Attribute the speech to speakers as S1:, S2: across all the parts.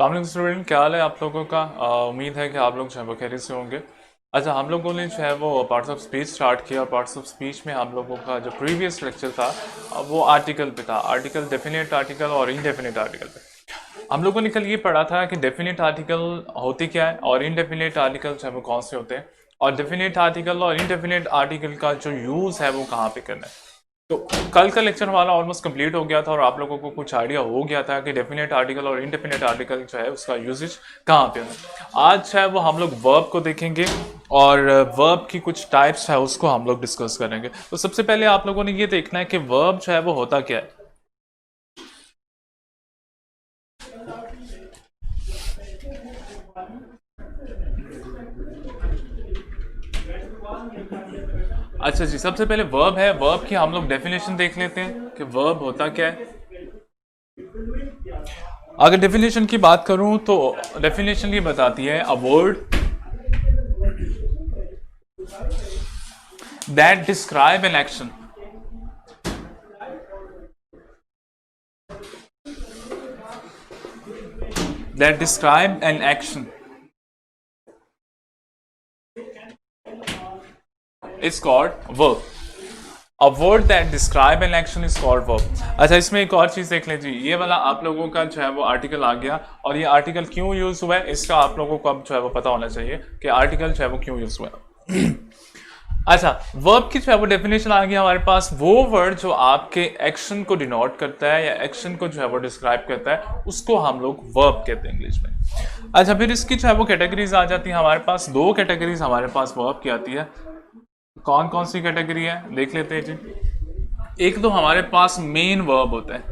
S1: अस्सलाम वालेकुम स्टूडेंट, क्या हाल है आप लोगों का। उम्मीद है कि आप लोग जो है वो खैरियत से होंगे। अच्छा, हम लोगों ने जो है वो पार्ट्स ऑफ स्पीच स्टार्ट किया और पार्ट्स ऑफ स्पीच में हम लोगों का जो प्रीवियस लेक्चर था वो आर्टिकल पे था। आर्टिकल, डेफिनेट आर्टिकल और इनडेफिनेट आर्टिकल पे हम लोगों ने कल ये पढ़ा था कि डेफिनेट आर्टिकल होते क्या है और इनडेफिनेट आर्टिकल जो है वो कौन से होते हैं, और डेफिनेट आर्टिकल और इनडेफिनेट आर्टिकल का जो यूज़ है वो कहाँ पे करना है। तो कल का लेक्चर हमारा ऑलमोस्ट कंप्लीट हो गया था और आप लोगों को कुछ आइडिया हो गया था कि डेफिनेट आर्टिकल और इनडेफिनेट आर्टिकल जो है उसका यूजेज कहाँ पे है। आज जो है वो हम लोग वर्ब को देखेंगे और वर्ब की कुछ टाइप्स है उसको हम लोग डिस्कस करेंगे। तो सबसे पहले आप लोगों ने ये देखना है कि वर्ब जो है वो होता क्या है। अच्छा जी, सबसे पहले वर्ब है। वर्ब की हम लोग डेफिनेशन देख लेते हैं कि वर्ब होता क्या है। अगर डेफिनेशन की बात करूं तो डेफिनेशन ये बताती है, a word that describe an action that describe an action is called verb. A word that describe an action is called verb. अच्छा, इसमें एक और चीज देख लीजिए, ये वाला आप लोगों का जो है वो आर्टिकल आ गया और ये आर्टिकल क्यों यूज हुआ है इसका आप लोगों को अब जो है वो पता होना चाहिए कि आर्टिकल जो है वो क्यों यूज हुआ है। अच्छा, वर्ब की जो है वो डेफिनेशन आ गया हमारे पास। वो वर्ड जो आपके एक्शन को डिनोट करता है या एक्शन को जो है वो डिस्क्राइब करता है उसको हम लोग वर्ब कहते हैं इंग्लिश में। अच्छा, फिर इसकी जो है वो कैटेगरीज आ जाती है हमारे पास। दो कैटेगरीज हमारे पास वर्ब की आती है। कौन कौन सी कैटेगरी है देख लेते हैं जी। एक तो हमारे पास मेन वर्ब होता है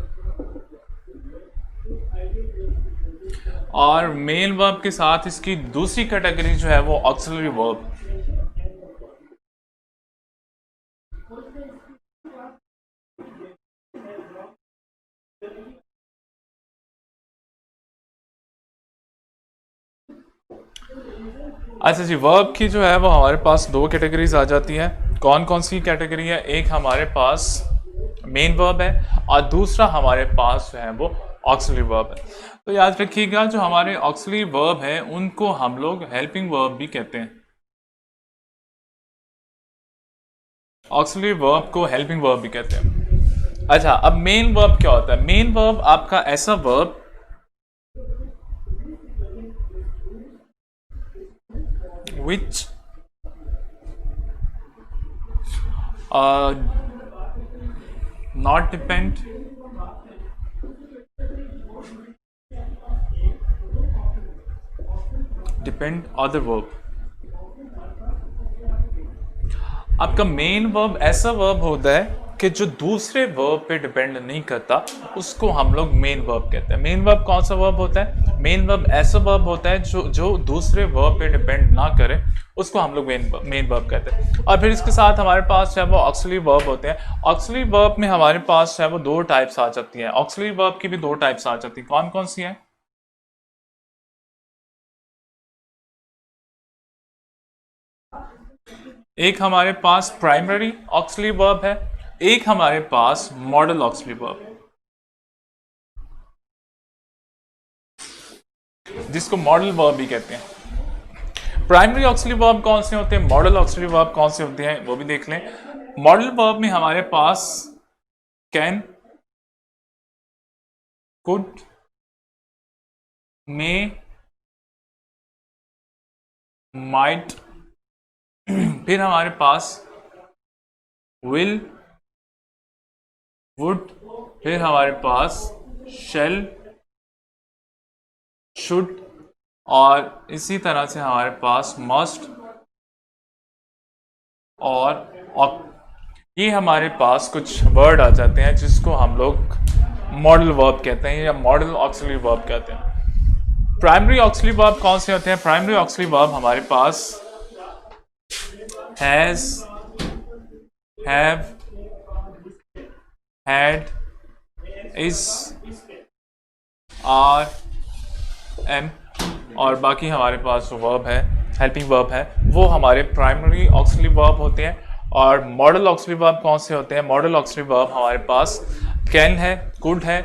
S1: और मेन वर्ब के साथ इसकी दूसरी कैटेगरी जो है वो ऑक्सिलरी वर्ब। अच्छा जी, वर्ब की जो है वो हमारे पास दो कैटेगरीज आ जाती हैं। कौन कौन सी कैटेगरी है? एक हमारे पास मेन वर्ब है और दूसरा हमारे पास जो है वो ऑक्सिलरी वर्ब है। तो याद रखिएगा, जो हमारे ऑक्सिलरी वर्ब है उनको हम लोग हेल्पिंग वर्ब भी कहते हैं। ऑक्सिलरी वर्ब को हेल्पिंग वर्ब भी कहते हैं। अच्छा, अब मेन वर्ब क्या होता है? मेन वर्ब आपका ऐसा verb which not depend other verb। आपका मेन वर्ब ऐसा वर्ब होता है कि जो दूसरे वर्ब पे डिपेंड नहीं करता, उसको हम लोग मेन वर्ब कहते हैं। मेन वर्ब कौन सा वर्ब होता है? मेन वर्ब ऐसा वर्ब होता है जो दूसरे वर्ब पे डिपेंड ना करे, उसको हम लोग मेन वर्ब कहते हैं। और फिर इसके साथ हमारे पास जो है वो ऑक्सिलरी वर्ब होते हैं। ऑक्सिलरी वर्ब में हमारे पास जो है वो दो टाइप्स आ जाती हैं। ऑक्सिलरी वर्ब की भी दो टाइप्स आ जाती हैं। कौन कौन सी हैं? एक हमारे पास प्राइमरी ऑक्सिलरी वर्ब है, एक हमारे पास मॉडल ऑक्सिलरी वर्ब, जिसको मॉडल वर्ब भी कहते हैं। प्राइमरी ऑक्सिलरी वर्ब कौन से होते हैं, मॉडल ऑक्सिलरी वर्ब कौन से होते हैं, वो भी देख लें। मॉडल वर्ब में हमारे पास कैन, कुड, मे, माइट, फिर हमारे पास विल, वुड, फिर हमारे पास शेल, शुड, और इसी तरह से हमारे पास मस्ट और ये हमारे पास कुछ वर्ड आ जाते हैं जिसको हम लोग मॉडल वर्ब कहते हैं या मॉडल ऑक्सिलरी वर्ब कहते हैं। प्राइमरी ऑक्सिलरी वर्ब कौन से होते हैं? प्राइमरी ऑक्सिलरी वर्ब हमारे पास has, have, had, is, are, am, और बाकी हमारे पास जो वर्ब है, हेल्पिंग वर्ब है, वो हमारे प्राइमरी ऑक्सिलरी वर्ब होते हैं। और मॉडल ऑक्सिलरी वर्ब कौन से होते हैं? मॉडल ऑक्सिलरी वर्ब हमारे पास कैन है, कुड है,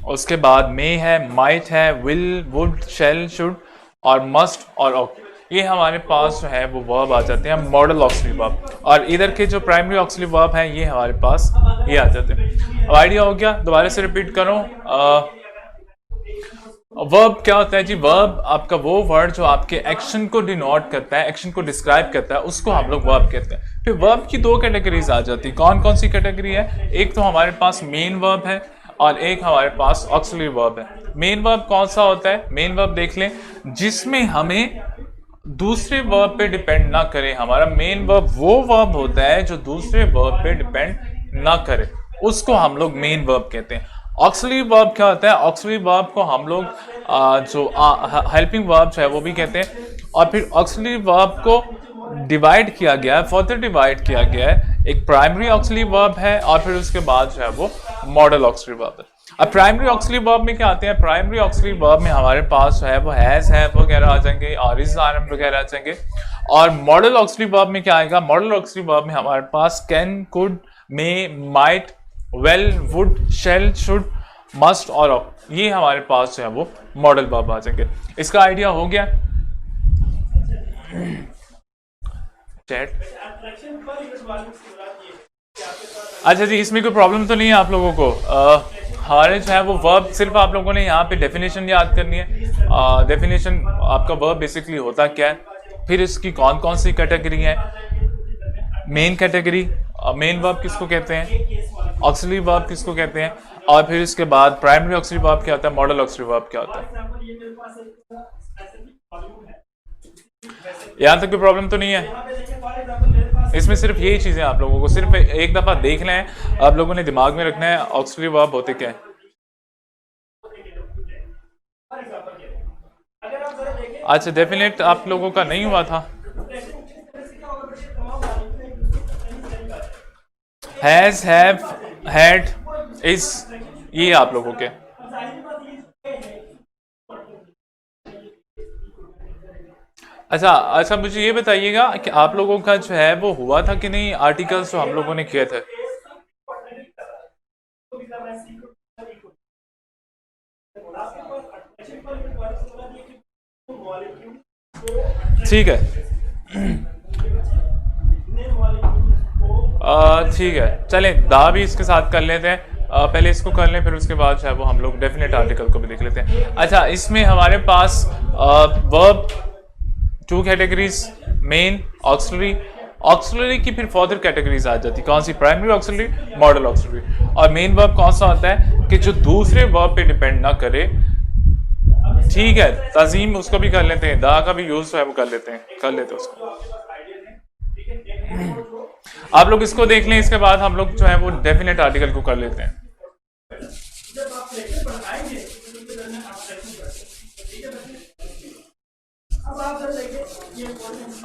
S1: उसके बाद मे है, माइट है, विल, वुड, शैल, शुड और मस्ट और ऑक, ये हमारे पास जो है वो वर्ब आ जाते हैं मॉडल ऑक्सिलरी वर्ब। और इधर के जो प्राइमरी ऑक्सिलरी वर्ब हैं ये हमारे पास ये आ जाते हैं। अब आइडिया हो गया, दोबारा से रिपीट करूं। वर्ब क्या होता है जी? वर्ब आपका वो वर्ड जो आपके एक्शन को डिनोट करता है, एक्शन को डिस्क्राइब करता है, उसको हम लोग वर्ब कहते हैं। फिर वर्ब की दो कैटेगरीज आ जाती है। कौन कौन सी कैटेगरी है? एक तो हमारे पास मेन वर्ब है और एक हमारे पास ऑक्सिलरी वर्ब है। मेन वर्ब कौन सा होता है? मेन वर्ब देख लें, जिसमें हमें दूसरे वर्ब पे डिपेंड ना करे। हमारा मेन वर्ब वो वर्ब होता है जो दूसरे वर्ब पे डिपेंड ना करे, उसको हम लोग मेन वर्ब कहते हैं। ऑक्सिलरी वर्ब क्या होता है? ऑक्सिलरी वर्ब को हम लोग जो हेल्पिंग वर्ब है वो भी कहते हैं। और फिर ऑक्सिलरी वर्ब को डिवाइड किया गया है, फर्दर डिवाइड किया गया है। एक प्राइमरी ऑक्सिलरी वर्ब है और फिर उसके बाद जो है वो मॉडल ऑक्सिलरी वर्ब है। अब प्राइमरी ऑक्सिलरी वर्ब में क्या आते हैं? प्राइमरी ऑक्सिलरी वर्ब में हमारे पास जो है वो हैज, हैव वगैरह आ जाएंगे और इज, आर, एम वगैरह आ जाएंगे। और मॉडल ऑक्सिलरी वर्ब में क्या आएगा? मॉडल ऑक्सिलरी वर्ब में हमारे पास can, could, may, might, will, would, shall, should, must और ऑफ, ये हमारे पास जो है वो मॉडल वर्ब आ जाएंगे। इसका आइडिया हो गया? चैट। अच्छा जी, इसमें कोई प्रॉब्लम तो नहीं है आप लोगों को? हमारे जो है वो वर्ब सिर्फ आप लोगों ने यहाँ पे डेफिनेशन याद करनी है। डेफिनेशन आपका वर्ब बेसिकली होता क्या है, फिर इसकी कौन कौन सी कैटेगरी है। मेन कैटेगरी, मेन वर्ब किसको कहते हैं, ऑक्सिलरी वर्ब किसको कहते हैं, और फिर इसके बाद प्राइमरी ऑक्सिलरी वर्ब क्या होता है, मॉडल ऑक्सिलरी वर्ब क्या होता है। यहाँ तक कोई प्रॉब्लम तो नहीं है? इसमें सिर्फ यही चीजें आप लोगों को सिर्फ एक दफा देख लें, आप लोगों ने दिमाग में रखना है ऑक्सिलरी वर्ब होते क्या है। अच्छा, डेफिनेट आप लोगों का नहीं हुआ था। हैज, हैव, हैड, इज, ये आप लोगों के। अच्छा अच्छा, मुझे ये बताइएगा कि आप लोगों का जो है वो हुआ था कि नहीं आर्टिकल्स जो हम लोगों ने किए थे। ठीक है, ठीक है, चलें दा भी इसके साथ कर लेते हैं। पहले इसको कर लें, फिर उसके बाद जो है वो हम लोग डेफिनेट आर्टिकल को भी देख लेते हैं। अच्छा, इसमें हमारे पास verb two categories, main, auxiliary. Auxiliary की फिर फर्दर कैटेगरीज आ जाती, कौन सी? Primary auxiliary, modal auxiliary. और मेन वर्ब कौन सा होता है कि जो दूसरे वर्ब पे डिपेंड ना करे। ठीक है, तजीम उसको भी कर लेते हैं, दा का भी यूज है वो कर लेते हैं, कर लेते हैं उसको। आप लोग इसको देख लें, इसके बाद हम लोग जो है वो डेफिनेट आर्टिकल को कर लेते हैं।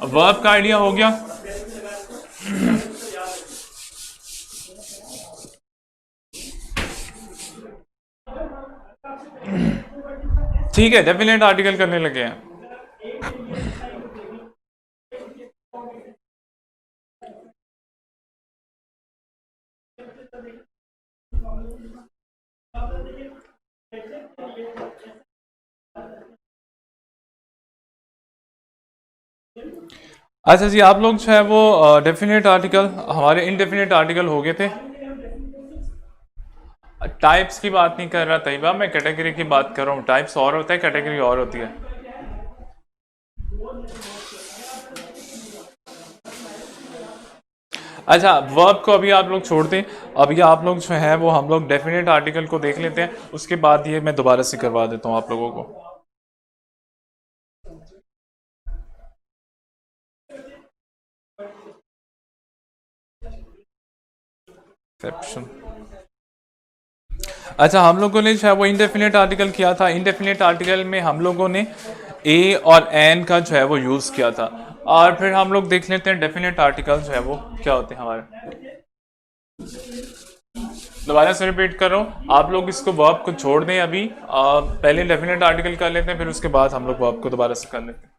S1: वर्ब का आइडिया हो गया? ठीक है, डेफिनेट आर्टिकल करने लगे हैं। अच्छा जी, आप लोग जो है वो डेफिनेट आर्टिकल, हमारे इनडेफिनेट आर्टिकल हो गए थे। टाइप्स की बात नहीं कर रहा तैयबा, मैं कैटेगरी की बात कर रहा हूँ। टाइप्स और होता है, कैटेगरी और होती है। अच्छा, वर्ब को अभी आप लोग छोड़ दें, अभी आप लोग जो है वो हम लोग डेफिनेट आर्टिकल को देख लेते हैं, उसके बाद ये मैं दोबारा से करवा देता हूँ आप लोगों को। अच्छा, हम लोगों ने जो है वो इनडेफिनेट आर्टिकल किया था। इनडेफिनेट आर्टिकल में हम लोगों ने ए और एन का जो है वो यूज किया था। और फिर हम लोग देख लेते हैं डेफिनेट आर्टिकल जो है वो क्या होते हैं हमारे। दोबारा से रिपीट कर रहा हूँ, आप लोग इसको वर्ब को छोड़ दें अभी, पहले डेफिनेट आर्टिकल कर लेते हैं, फिर उसके बाद हम लोग वर्ब को दोबारा से कर लेते हैं।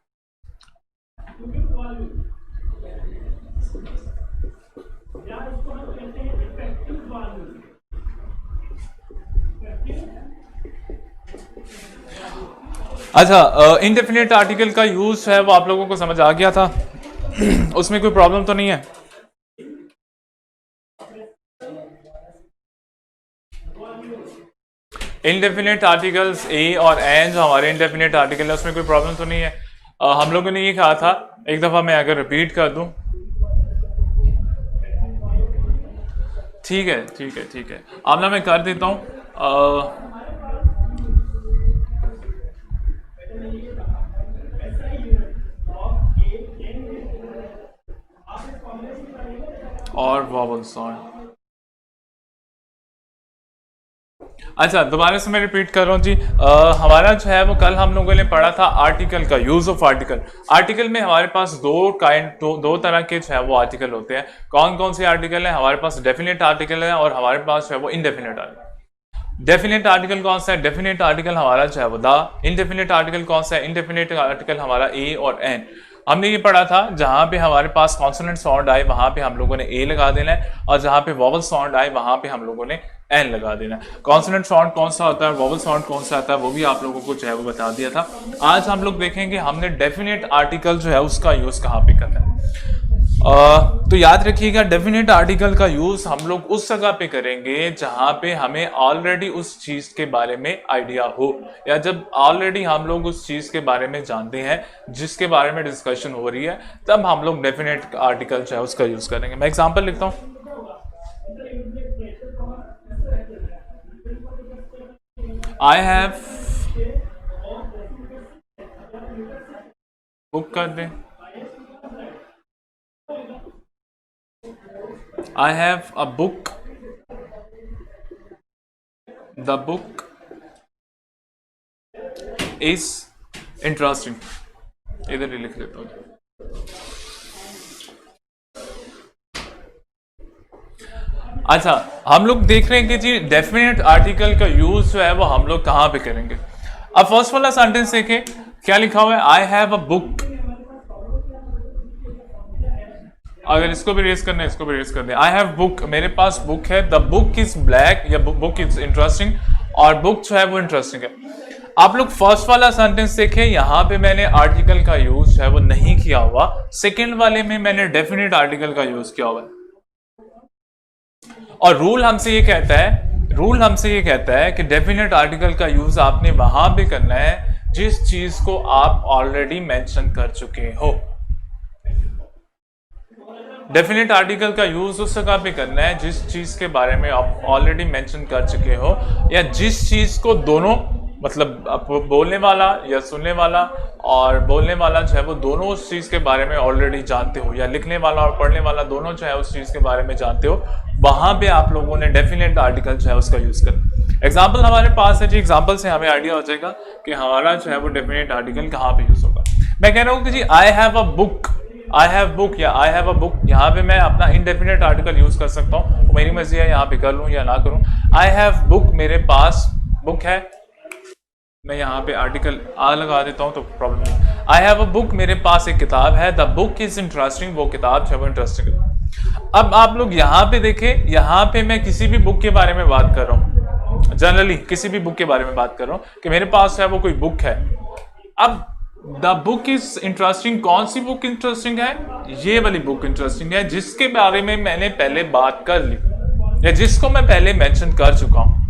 S1: अच्छा, इनडेफिनेट आर्टिकल का यूज है वो आप लोगों को समझ आ गया था। उसमें कोई प्रॉब्लम तो नहीं है? इनडेफिनेट आर्टिकल्स ए और एन जो हमारे इनडेफिनेट आर्टिकल है उसमें कोई प्रॉब्लम तो नहीं है। हम लोगों ने ये कहा था, एक दफा मैं अगर रिपीट कर दूं। ठीक है ठीक है ठीक है, अब ना मैं कर देता हूं। और वॉवल साउंड। अच्छा, दोबारा से मैं रिपीट कर रहा हूँ जी। हमारा जो है वो कल हम लोगों ने पढ़ा था आर्टिकल का यूज ऑफ आर्टिकल। आर्टिकल में हमारे पास दो तरह के जो है वो आर्टिकल होते हैं। कौन कौन से आर्टिकल है? हमारे पास डेफिनेट आर्टिकल है और हमारे पास जो है वो इनडेफिनेट आर्टिकल। डेफिनेट आर्टिकल कौन सा है? डेफिनेट आर्टिकल हमारा जो है वो द। इनडेफिनेट आर्टिकल कौन सा है? इनडेफिनेट आर्टिकल हमारा ए और एन। हमने ये पढ़ा था जहां पे हमारे पास कॉन्सोनेंट साउंड आए वहां पे हम लोगों ने ए लगा देना है, और जहां पे वॉवल साउंड आए वहां पे हम लोगों ने एन लगा देना है। कॉन्सोनेंट साउंड कौन सा होता है, वॉवल साउंड कौन सा आता है, वो भी आप लोगों को जो है वो बता दिया था। आज हम लोग देखेंगे हमने डेफिनेट आर्टिकल जो है उसका यूज कहाँ पे करना है। तो याद रखिएगा, डेफिनेट आर्टिकल का यूज हम लोग उस जगह पे करेंगे जहां पे हमें ऑलरेडी उस चीज के बारे में आइडिया हो, या जब ऑलरेडी हम लोग उस चीज के बारे में जानते हैं जिसके बारे में डिस्कशन हो रही है, तब हम लोग डेफिनेट आर्टिकल जो है उसका यूज करेंगे। मैं एग्जांपल लिखता हूं। आई हैव, बुक कर दें, I have a book. The book is interesting. इधर ही लिख लेता हूँ। अच्छा, हम लोग देख रहे हैं कि जी डेफिनेट आर्टिकल का यूज जो है वो हम लोग कहाँ पे करेंगे। अब फर्स्ट वाला सेंटेंस देखें, क्या लिखा हुआ है? आई हैव अ बुक। अगर इसको भी रेस करना है, इसको भी रेस कर दें। आई हैव बुक, मेरे पास बुक है। द बुक इज ब्लैक, या बुक इज इंटरेस्टिंग, और बुक जो है वो इंटरेस्टिंग है। आप लोग फर्स्ट वाला सेंटेंस देखें, यहां पे मैंने आर्टिकल का यूज है वो नहीं किया हुआ। सेकंड वाले में मैंने डेफिनेट आर्टिकल का यूज किया हुआ है। और रूल हमसे ये कहता है कि डेफिनेट आर्टिकल का यूज आपने वहां पे करना है जिस चीज को आप ऑलरेडी मेंशन कर चुके हो। डेफिनेट आर्टिकल का यूज उस जगह पे करना है जिस चीज के बारे में आप ऑलरेडी मेंशन कर चुके हो, या जिस चीज को दोनों, मतलब बोलने वाला या सुनने वाला और बोलने वाला जो है वो दोनों उस चीज के बारे में ऑलरेडी जानते हो, या लिखने वाला और पढ़ने वाला दोनों जो है उस चीज के बारे में जानते हो, वहां पे आप लोगों ने डेफिनेट आर्टिकल जो है उसका यूज करना। एग्जाम्पल हमारे पास है जी, एग्जाम्पल से हमें आइडिया हो जाएगा कि हमारा जो है वो डेफिनेट आर्टिकल कहाँ पे यूज होगा। मैं कह रहा हूँ कि जी I have a book, I have book या आई हैव अ बुक, यहाँ पे मैं अपना इनडेफिनेट आर्टिकल यूज कर सकता हूँ। मेरी मर्जी है यहाँ पे कर लूँ या ना करूँ। आई हैव बुक, मेरे पास बुक है। मैं यहाँ पे आर्टिकल आ लगा देता हूँ तो प्रॉब्लम नहीं। आई हैव अ बुक, मेरे पास एक किताब है। द बुक इज इंटरेस्टिंग, वो किताब जो है वो इंटरेस्टिंग है। अब आप लोग यहाँ पे देखें, यहाँ पे मैं किसी भी बुक के बारे में बात कर रहा हूँ, जनरली किसी भी बुक के बारे में बात कर रहा हूँ कि मेरे पास है वो कोई बुक है। अब द बुक इज इंटरेस्टिंग, कौन सी बुक इंटरेस्टिंग है? ये वाली बुक इंटरेस्टिंग है जिसके बारे में मैंने पहले बात कर ली, या जिसको मैं पहले मेंशन कर चुका हूं।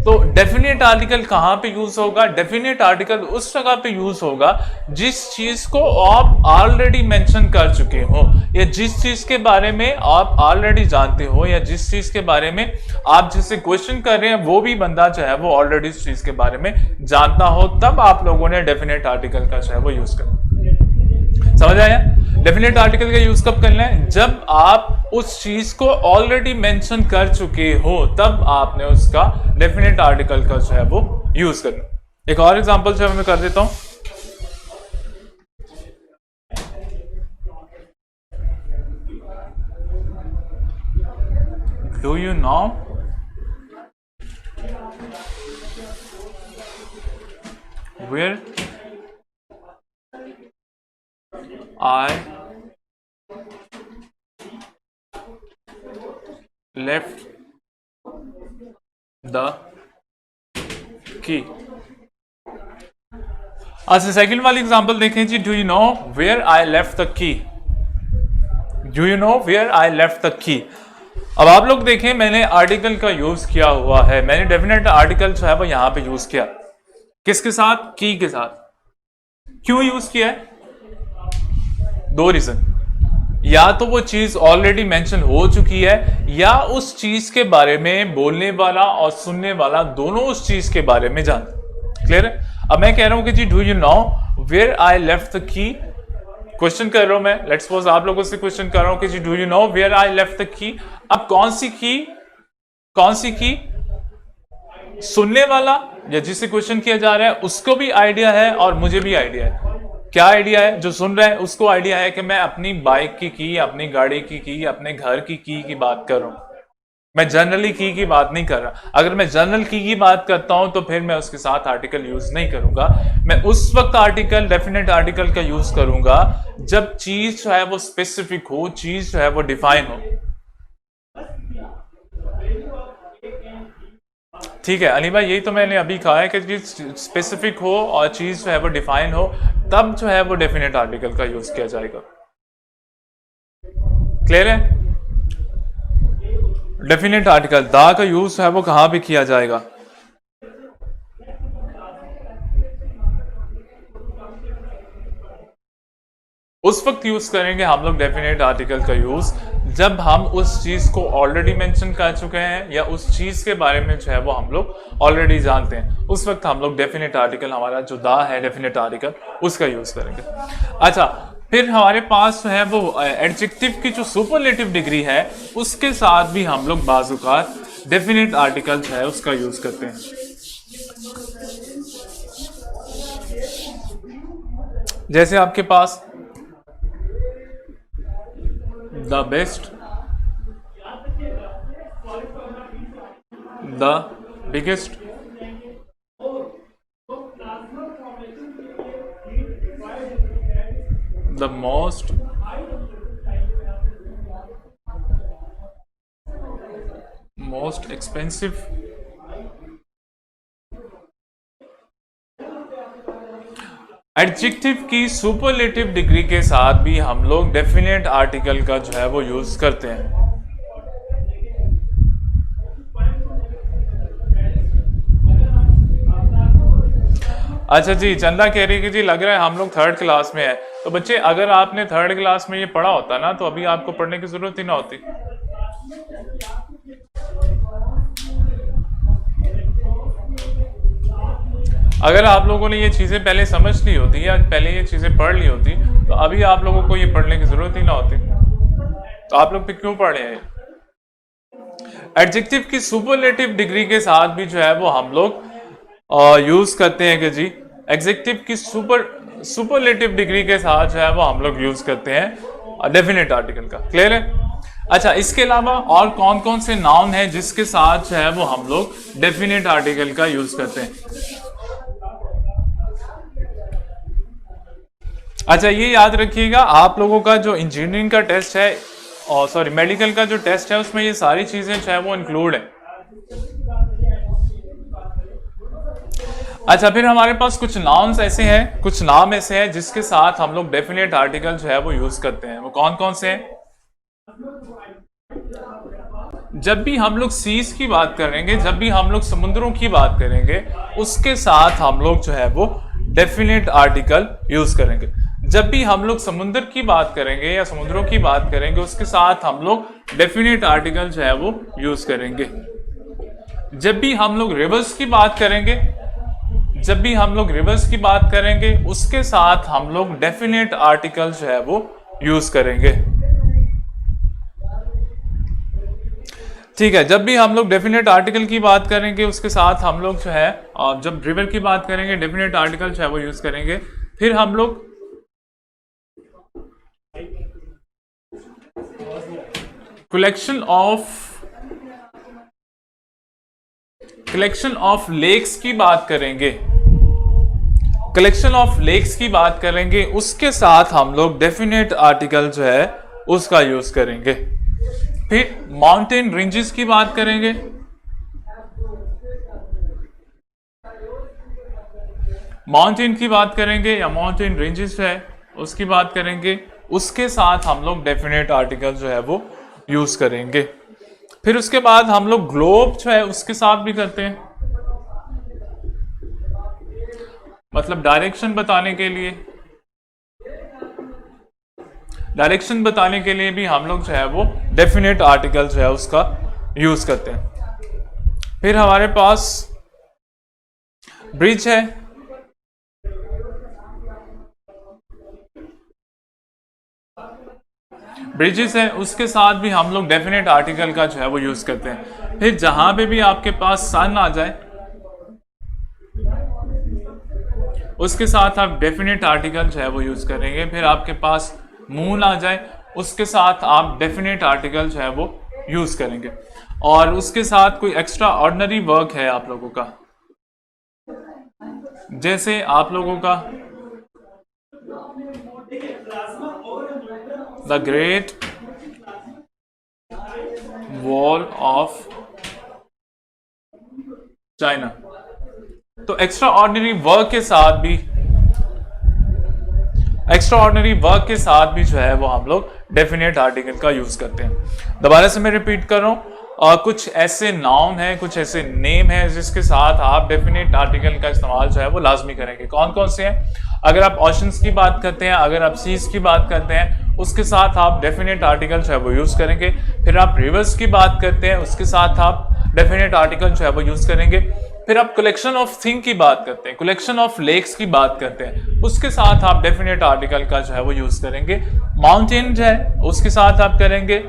S1: तो डेफिनेट आर्टिकल कहां पे यूज होगा? डेफिनेट आर्टिकल उस जगह पे यूज होगा जिस चीज को आप ऑलरेडी मेंशन कर चुके हो, या जिस चीज के बारे में आप ऑलरेडी जानते हो, या जिस चीज के बारे में आप जिससे क्वेश्चन कर रहे हैं वो भी बंदा जो है वो ऑलरेडी उस चीज के बारे में जानता हो, तब आप लोगों ने डेफिनेट आर्टिकल का जो है वो यूज करना। समझ आया? डेफिनेट आर्टिकल का यूज कब करना है? जब आप उस चीज को ऑलरेडी मेंशन कर चुके हो, तब आपने उसका डेफिनेट आर्टिकल का जो है वो यूज करना। एक और एग्जांपल जो मैं कर देता हूं। Do you know where I left the key। अच्छा सेकंड वाली एग्जांपल देखें जी, do you know where I left the key, do you know where I left the key. अब आप लोग देखें मैंने आर्टिकल का यूज किया हुआ है, मैंने डेफिनेट आर्टिकल जो है वो यहां पे यूज किया, किसके साथ, की के साथ। क्यों यूज किया है? दो रीजन, या तो वो चीज ऑलरेडी मेंशन हो चुकी है, या उस चीज के बारे में बोलने वाला और सुनने वाला दोनों उस चीज के बारे में जानते। क्लियर है? अब मैं कह रहा हूं कि जी do you know where I left the key, question कर रहा हूं मैं, लेट्स सपोज आप लोगों से क्वेश्चन कर रहा हूं कि जी do you know where I left the key. अब कौन सी की, कौन सी की? सुनने वाला या जिससे क्वेश्चन किया जा रहा है उसको भी आइडिया है और मुझे भी आइडिया है। क्या आइडिया है? जो सुन रहा है उसको आइडिया है कि मैं अपनी बाइक की, अपनी गाड़ी की, अपने घर की बात कर रहा हूं, मैं जनरली की बात नहीं कर रहा। अगर मैं जनरल की बात करता हूं तो फिर मैं उसके साथ आर्टिकल यूज नहीं करूंगा, मैं उस वक्त आर्टिकल, डेफिनेट आर्टिकल का यूज करूंगा जब चीज जो है वो स्पेसिफिक हो, चीज जो है वो डिफाइन हो। ठीक है अली भाई, यही तो मैंने अभी कहा है कि चीज स्पेसिफिक हो और चीज जो है वो डिफाइन हो, तब जो है वो डेफिनेट आर्टिकल का यूज किया जाएगा। क्लियर है? डेफिनेट आर्टिकल दा का यूज है वो कहां पे किया जाएगा? उस वक्त यूज करेंगे हम लोग डेफिनेट आर्टिकल का यूज जब हम उस चीज को ऑलरेडी मेंशन कर चुके हैं या उस चीज के बारे में जो है वो हम लोग ऑलरेडी जानते हैं, उस वक्त हम लोग डेफिनेट आर्टिकल, हमारा जो दा है डेफिनेट आर्टिकल, उसका यूज करेंगे। अच्छा, फिर हमारे पास जो है वो एडजेक्टिव की जो सुपरलेटिव डिग्री है उसके साथ भी हम लोग बाजुकात डेफिनेट आर्टिकल जो है उसका यूज करते हैं। जैसे आपके पास the best, the biggest, the most, most expensive, adjective की सुपरलेटिव डिग्री के साथ भी हम लोग डेफिनेट आर्टिकल का जो है वो यूज करते हैं। अच्छा जी, चंदा कह रही है कि जी लग रहा है हम लोग थर्ड क्लास में है। तो बच्चे अगर आपने थर्ड क्लास में ये पढ़ा होता ना तो अभी आपको पढ़ने की जरूरत ही ना होती। अगर आप लोगों ने ये चीजें पहले समझ ली होती या पहले ये चीजें पढ़ ली होती तो अभी आप लोगों को ये पढ़ने की जरूरत ही ना होती। तो आप लोग क्यों पढ़ रहे हैं? एडजेक्टिव की सुपरलेटिव डिग्री के साथ भी जो है वो हम लोग यूज करते हैं कि जी एडजेक्टिव की सुपरलेटिव डिग्री के साथ जो है वो हम लोग यूज करते हैं डेफिनेट आर्टिकल का। क्लियर है? अच्छा, इसके अलावा और कौन कौन से नाउन है जिसके साथ जो है वो हम लोग डेफिनेट आर्टिकल का यूज करते हैं? अच्छा, ये याद रखिएगा, आप लोगों का जो इंजीनियरिंग का टेस्ट है और सॉरी मेडिकल का जो टेस्ट है उसमें ये सारी चीजें जो है वो इंक्लूड है। अच्छा, फिर हमारे पास कुछ नाउन्स ऐसे हैं, कुछ नाम ऐसे हैं जिसके साथ हम लोग डेफिनेट आर्टिकल जो है वो यूज करते हैं। वो कौन कौन से हैं? जब भी हम लोग सीज की बात करेंगे, जब भी हम लोग समुद्रों की बात करेंगे, उसके साथ हम लोग जो है वो डेफिनेट आर्टिकल यूज करेंगे। जब भी हम लोग समुद्र की बात करेंगे या समुद्रों की बात करेंगे उसके साथ हम लोग डेफिनेट आर्टिकल जो है वो यूज करेंगे। जब भी हम लोग रिवर्स की बात करेंगे, जब भी हम लोग रिवर्स की बात करेंगे उसके साथ हम लोग डेफिनेट आर्टिकल जो है वो यूज करेंगे। ठीक है, जब भी हम लोग डेफिनेट आर्टिकल की बात करेंगे उसके साथ हम लोग जो है, और जब रिवर की बात करेंगे डेफिनेट आर्टिकल जो है वो यूज करेंगे। फिर हम लोग कलेक्शन ऑफ लेक्स की बात करेंगे, कलेक्शन ऑफ लेक्स की बात करेंगे उसके साथ हम लोग डेफिनेट आर्टिकल जो है उसका यूज करेंगे। फिर माउंटेन रेंजेस की बात करेंगे, माउंटेन की बात करेंगे या माउंटेन रेंजेस है उसकी बात करेंगे, उसके साथ हम लोग डेफिनेट आर्टिकल जो है वो यूज करेंगे। फिर उसके बाद हम लोग ग्लोब जो है उसके साथ भी करते हैं, मतलब डायरेक्शन बताने के लिए, डायरेक्शन बताने के लिए भी हम लोग जो है वो डेफिनेट आर्टिकल जो है उसका यूज करते हैं। फिर हमारे पास ब्रिज है, ब्रिजेस है, उसके साथ भी हम लोग डेफिनेट आर्टिकल का जो है वो यूज करते हैं। फिर जहां पे भी आपके पास सन आ जाए उसके साथ आप डेफिनेट आर्टिकल जो है वो यूज करेंगे। फिर आपके पास मून आ जाए उसके साथ आप डेफिनेट आर्टिकल जो है वो यूज करेंगे। और उसके साथ कोई एक्स्ट्रा ऑर्डिनरी वर्क है आप लोगों का, जैसे आप लोगों का the great wall of China, तो एक्स्ट्रा ऑर्डिनरी वर्क के साथ भी, एक्स्ट्रा ऑर्डिनरी वर्क के साथ भी जो है वो हम लोग डेफिनेट आर्टिकल का यूज करते हैं। दोबारा से मैं रिपीट कर रहा हूं, कुछ ऐसे नाउन है, कुछ ऐसे नेम है जिसके साथ आप डेफिनेट आर्टिकल का इस्तेमाल जो है वो लाजमी करेंगे। कौन कौन से हैं? अगर आप ऑप्शंस की बात करते हैं, अगर आप सीज की बात करते हैं, उसके साथ आप डेफिनेट आर्टिकल जो है वो यूज करेंगे। फिर आप रिवर्स की बात करते हैं, उसके साथ आप डेफिनेट आर्टिकल जो है वो यूज करेंगे। फिर आप कलेक्शन ऑफ थिंग की बात करते हैं, कलेक्शन ऑफ लेक्स की बात करते हैं, उसके साथ आप डेफिनेट आर्टिकल का जो है वो यूज करेंगे। माउंटेन जो है उसके साथ आप करेंगे।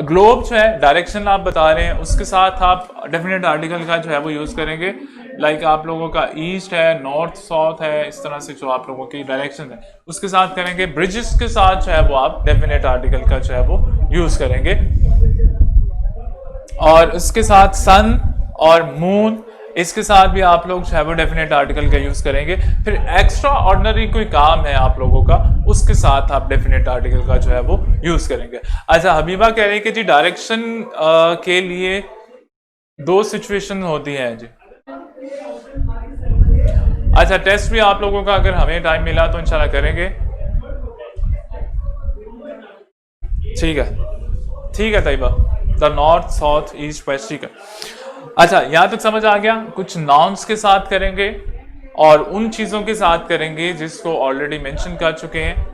S1: ग्लोब जो है डायरेक्शन आप बता रहे हैं, उसके साथ आप डेफिनेट आर्टिकल का जो है वो यूज करेंगे। लाइक आप लोगों का ईस्ट है, नॉर्थ साउथ है, इस तरह से जो आप लोगों की डायरेक्शन है उसके साथ करेंगे। ब्रिजेस के साथ जो है वो आप डेफिनेट आर्टिकल का जो है वो यूज करेंगे। और उसके साथ सन और मून, इसके साथ भी आप लोग जो है वो डेफिनेट आर्टिकल का यूज करेंगे। फिर एक्स्ट्रा ऑर्डिनरी कोई काम है आप लोगों का, उसके साथ आप डेफिनेट आर्टिकल का जो है वो यूज करेंगे। अच्छा, हबीबा कह रही है कि जी डायरेक्शन के लिए दो सिचुएशन होती हैं जी। अच्छा, टेस्ट भी आप लोगों का अगर हमें टाइम मिला तो इंशाल्लाह करेंगे। ठीक है, ठीक है Tayyaba, the north south east west, ठीक है। अच्छा, यहां तक समझ आ गया। कुछ नाउन्स के साथ करेंगे और उन चीजों के साथ करेंगे जिसको ऑलरेडी मेंशन कर चुके हैं।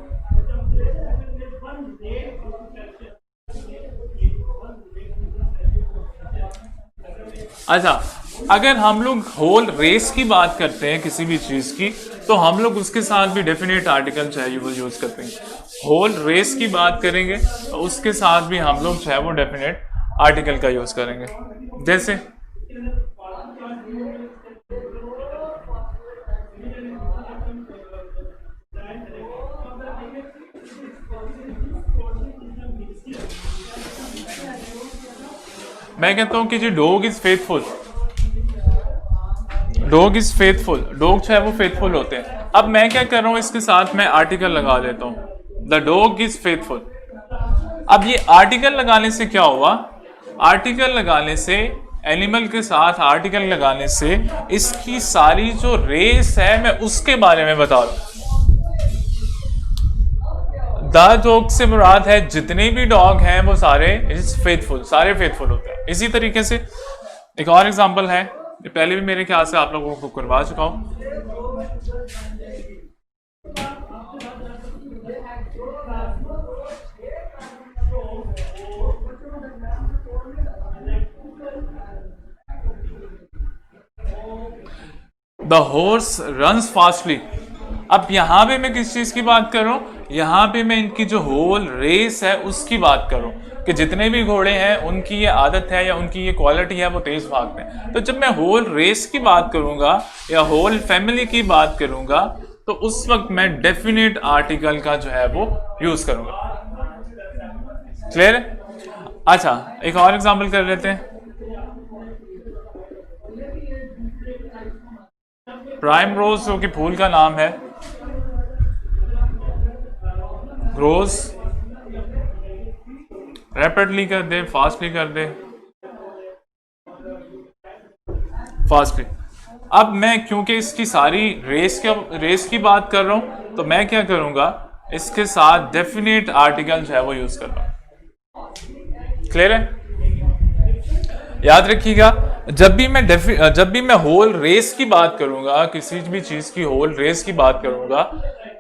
S1: अच्छा, अगर हम लोग होल रेस की बात करते हैं किसी भी चीज की, तो हम लोग उसके साथ भी डेफिनेट आर्टिकल जो है वो यूज करते हैं। होल रेस की बात करेंगे तो उसके साथ भी हम लोग जो है वो डेफिनेट आर्टिकल का यूज करेंगे। जैसे मैं कहता हूं कि G dog is faithful, dog is faithful, dog जो है वो फेथफुल होते हैं। अब मैं क्या कर रहा हूं, इसके साथ मैं आर्टिकल लगा देता हूं, द डॉग इज फेथफुल। अब ये आर्टिकल लगाने से क्या हुआ, आर्टिकल लगाने से, एनिमल के साथ आर्टिकल लगाने से इसकी सारी जो रेस है मैं उसके बारे में बता रहा हूं। द डॉग से मुराद है जितने भी डॉग हैं वो सारे इज फेथफुल, सारे फेथफुल होते हैं। इसी तरीके से एक और एग्जांपल है, ये पहले भी मेरे ख्याल से आप लोगों को करवा चुका हूं। The horse runs fastly. अब यहां पे मैं किस चीज की बात कर रहा हूं, यहां पे मैं इनकी जो होल रेस है उसकी बात कर रहा हूं कि जितने भी घोड़े हैं उनकी ये आदत है या उनकी ये क्वालिटी है वो तेज भागते हैं। तो जब मैं होल रेस की बात करूंगा या होल फैमिली की बात करूंगा तो उस वक्त मैं डेफिनेट आर्टिकल का जो है वो यूज करूंगा। क्लियर है? अच्छा, एक और एग्जांपल कर लेते हैं। प्राइम रोज जो कि फूल का नाम है, ग्रोज रैपिडली कर दे, फास्टली कर दे, फास्टली। अब मैं क्योंकि इसकी सारी रेस की बात कर रहा हूं, तो मैं क्या करूंगा, इसके साथ डेफिनेट आर्टिकल जो है वो यूज कर रहा हूं। क्लियर है? याद रखिएगा, जब भी मैं होल रेस की बात करूंगा, किसी भी चीज की होल रेस की बात करूंगा,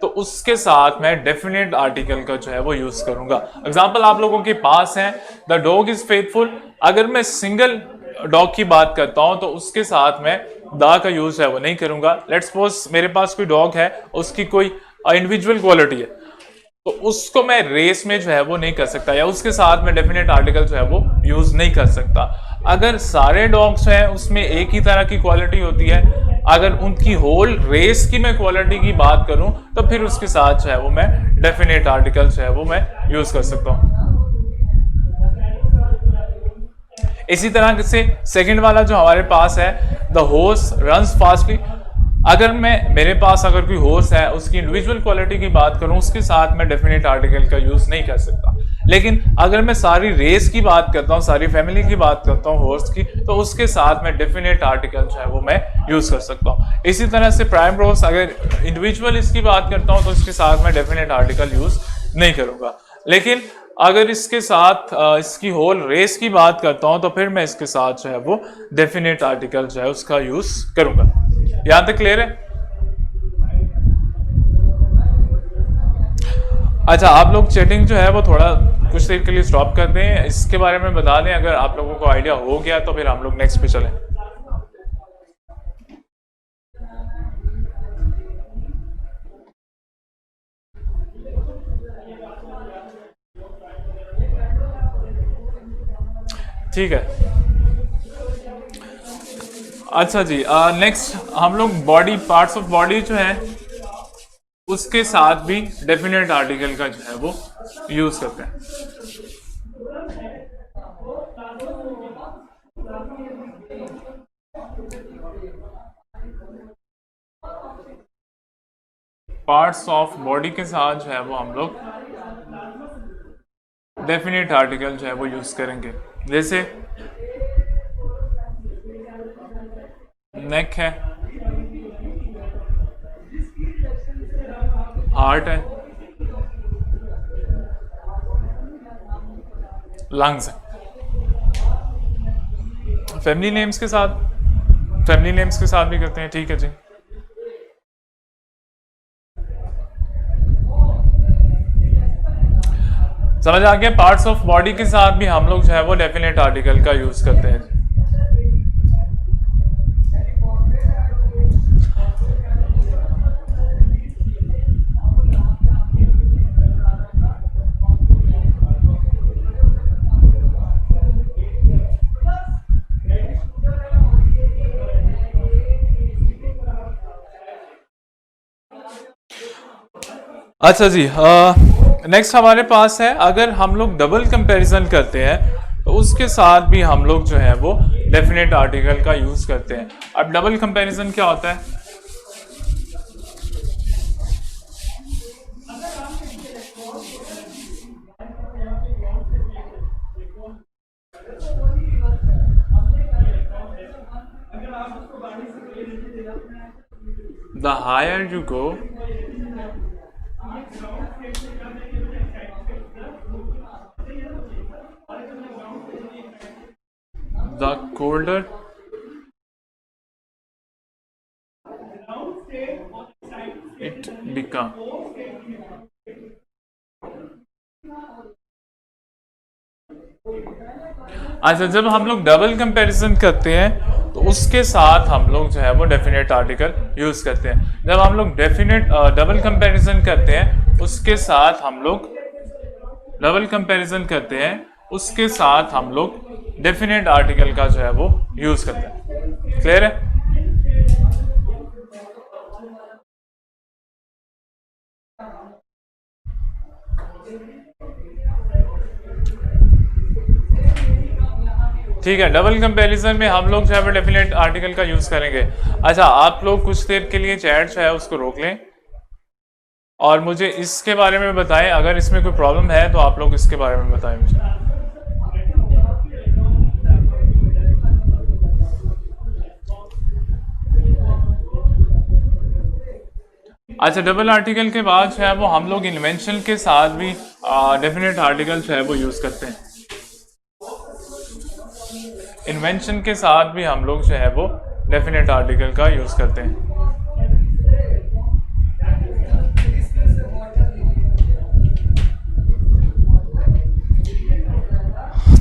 S1: तो उसके साथ मैं डेफिनेट आर्टिकल का जो है वो यूज करूंगा। एग्जांपल आप लोगों के पास है, द डॉग इज फेथफुल। अगर मैं सिंगल डॉग की बात करता हूं तो उसके साथ मैं द का यूज है वो नहीं करूंगा। लेट्स सपोज मेरे पास कोई डॉग है, उसकी कोई इंडिविजुअल क्वालिटी है, तो उसको मैं रेस में जो है वो नहीं कर सकता, या उसके साथ में डेफिनेट आर्टिकल जो है वो यूज नहीं कर सकता। अगर सारे डॉग्स हैं उसमें एक ही तरह की क्वालिटी होती है, अगर उनकी होल रेस की मैं क्वालिटी की बात करूं, तो फिर उसके साथ जो है वो मैं डेफिनेट आर्टिकल जो है वो मैं यूज कर सकता हूं। इसी तरह से सेकंड वाला जो हमारे पास है, द हॉर्स रन्स फास्टली। अगर मेरे पास अगर कोई हॉर्स है, उसकी इंडिविजुअल क्वालिटी की बात करूं, उसके साथ मैं डेफिनेट आर्टिकल का यूज नहीं कर सकता। लेकिन अगर मैं सारी रेस की बात करता हूं, सारी फैमिली की बात करता हूं हॉर्स की, तो उसके साथ मैं डेफिनेट आर्टिकल जो है वो मैं यूज कर सकता हूं। इसी तरह से प्राइम रोज, अगर इंडिविजुअल इसकी बात करता हूं तो इसके साथ मैं डेफिनेट आर्टिकल यूज नहीं करूंगा। लेकिन अगर इसके साथ इसकी होल रेस की बात करता हूं, तो फिर मैं इसके साथ जो है वो डेफिनेट आर्टिकल जो है उसका यूज करूंगा। यहां तक क्लियर है? अच्छा, आप लोग चैटिंग जो है वो थोड़ा कुछ देर के लिए स्टॉप कर दें, इसके बारे में बता दें। अगर आप लोगों को आइडिया हो गया तो फिर हम लोग नेक्स्ट पे चलें। ठीक है। अच्छा जी, नेक्स्ट हम लोग बॉडी पार्ट्स ऑफ बॉडी जो है उसके साथ भी डेफिनेट आर्टिकल का जो है वो यूज करते हैं। पार्ट्स ऑफ बॉडी के साथ जो है वो हम लोग डेफिनेट आर्टिकल जो है वो यूज करेंगे। जैसे नेक है, हार्ट है, लंग्स है। फैमिली नेम्स के साथ भी करते हैं। ठीक है जी। समझ आ गया? पार्ट्स ऑफ बॉडी के साथ भी हम लोग जो है वो डेफिनेट आर्टिकल का यूज करते हैं। अच्छा जी, नेक्स्ट हमारे पास है, अगर हम लोग डबल कंपैरिजन करते हैं तो उसके साथ भी हम लोग जो है वो डेफिनेट आर्टिकल का यूज करते हैं। अब डबल कंपैरिजन क्या होता है? The higher you go, the colder it become। अच्छा, जब हम लोग डबल कंपैरिजन करते हैं तो उसके साथ हम लोग जो है वो डेफिनेट आर्टिकल यूज करते हैं। जब हम लोग डबल कंपैरिजन करते हैं उसके साथ हम लोग डेफिनेट आर्टिकल का जो है वो यूज करते हैं। क्लियर है? ठीक है, डबल कंपैरिजन में हम लोग जो है डेफिनेट आर्टिकल का यूज करेंगे। अच्छा, आप लोग कुछ देर के लिए चैट जो है उसको रोक लें और मुझे इसके बारे में बताएं। अगर इसमें कोई प्रॉब्लम है तो आप लोग इसके बारे में बताएं मुझे। अच्छा, डबल आर्टिकल के बाद जो है वो हम लोग इन्वेंशन के साथ भी डेफिनेट आर्टिकल जो है वो यूज करते हैं। इन्वेंशन के साथ भी हम लोग जो है वो डेफिनेट आर्टिकल का यूज करते हैं।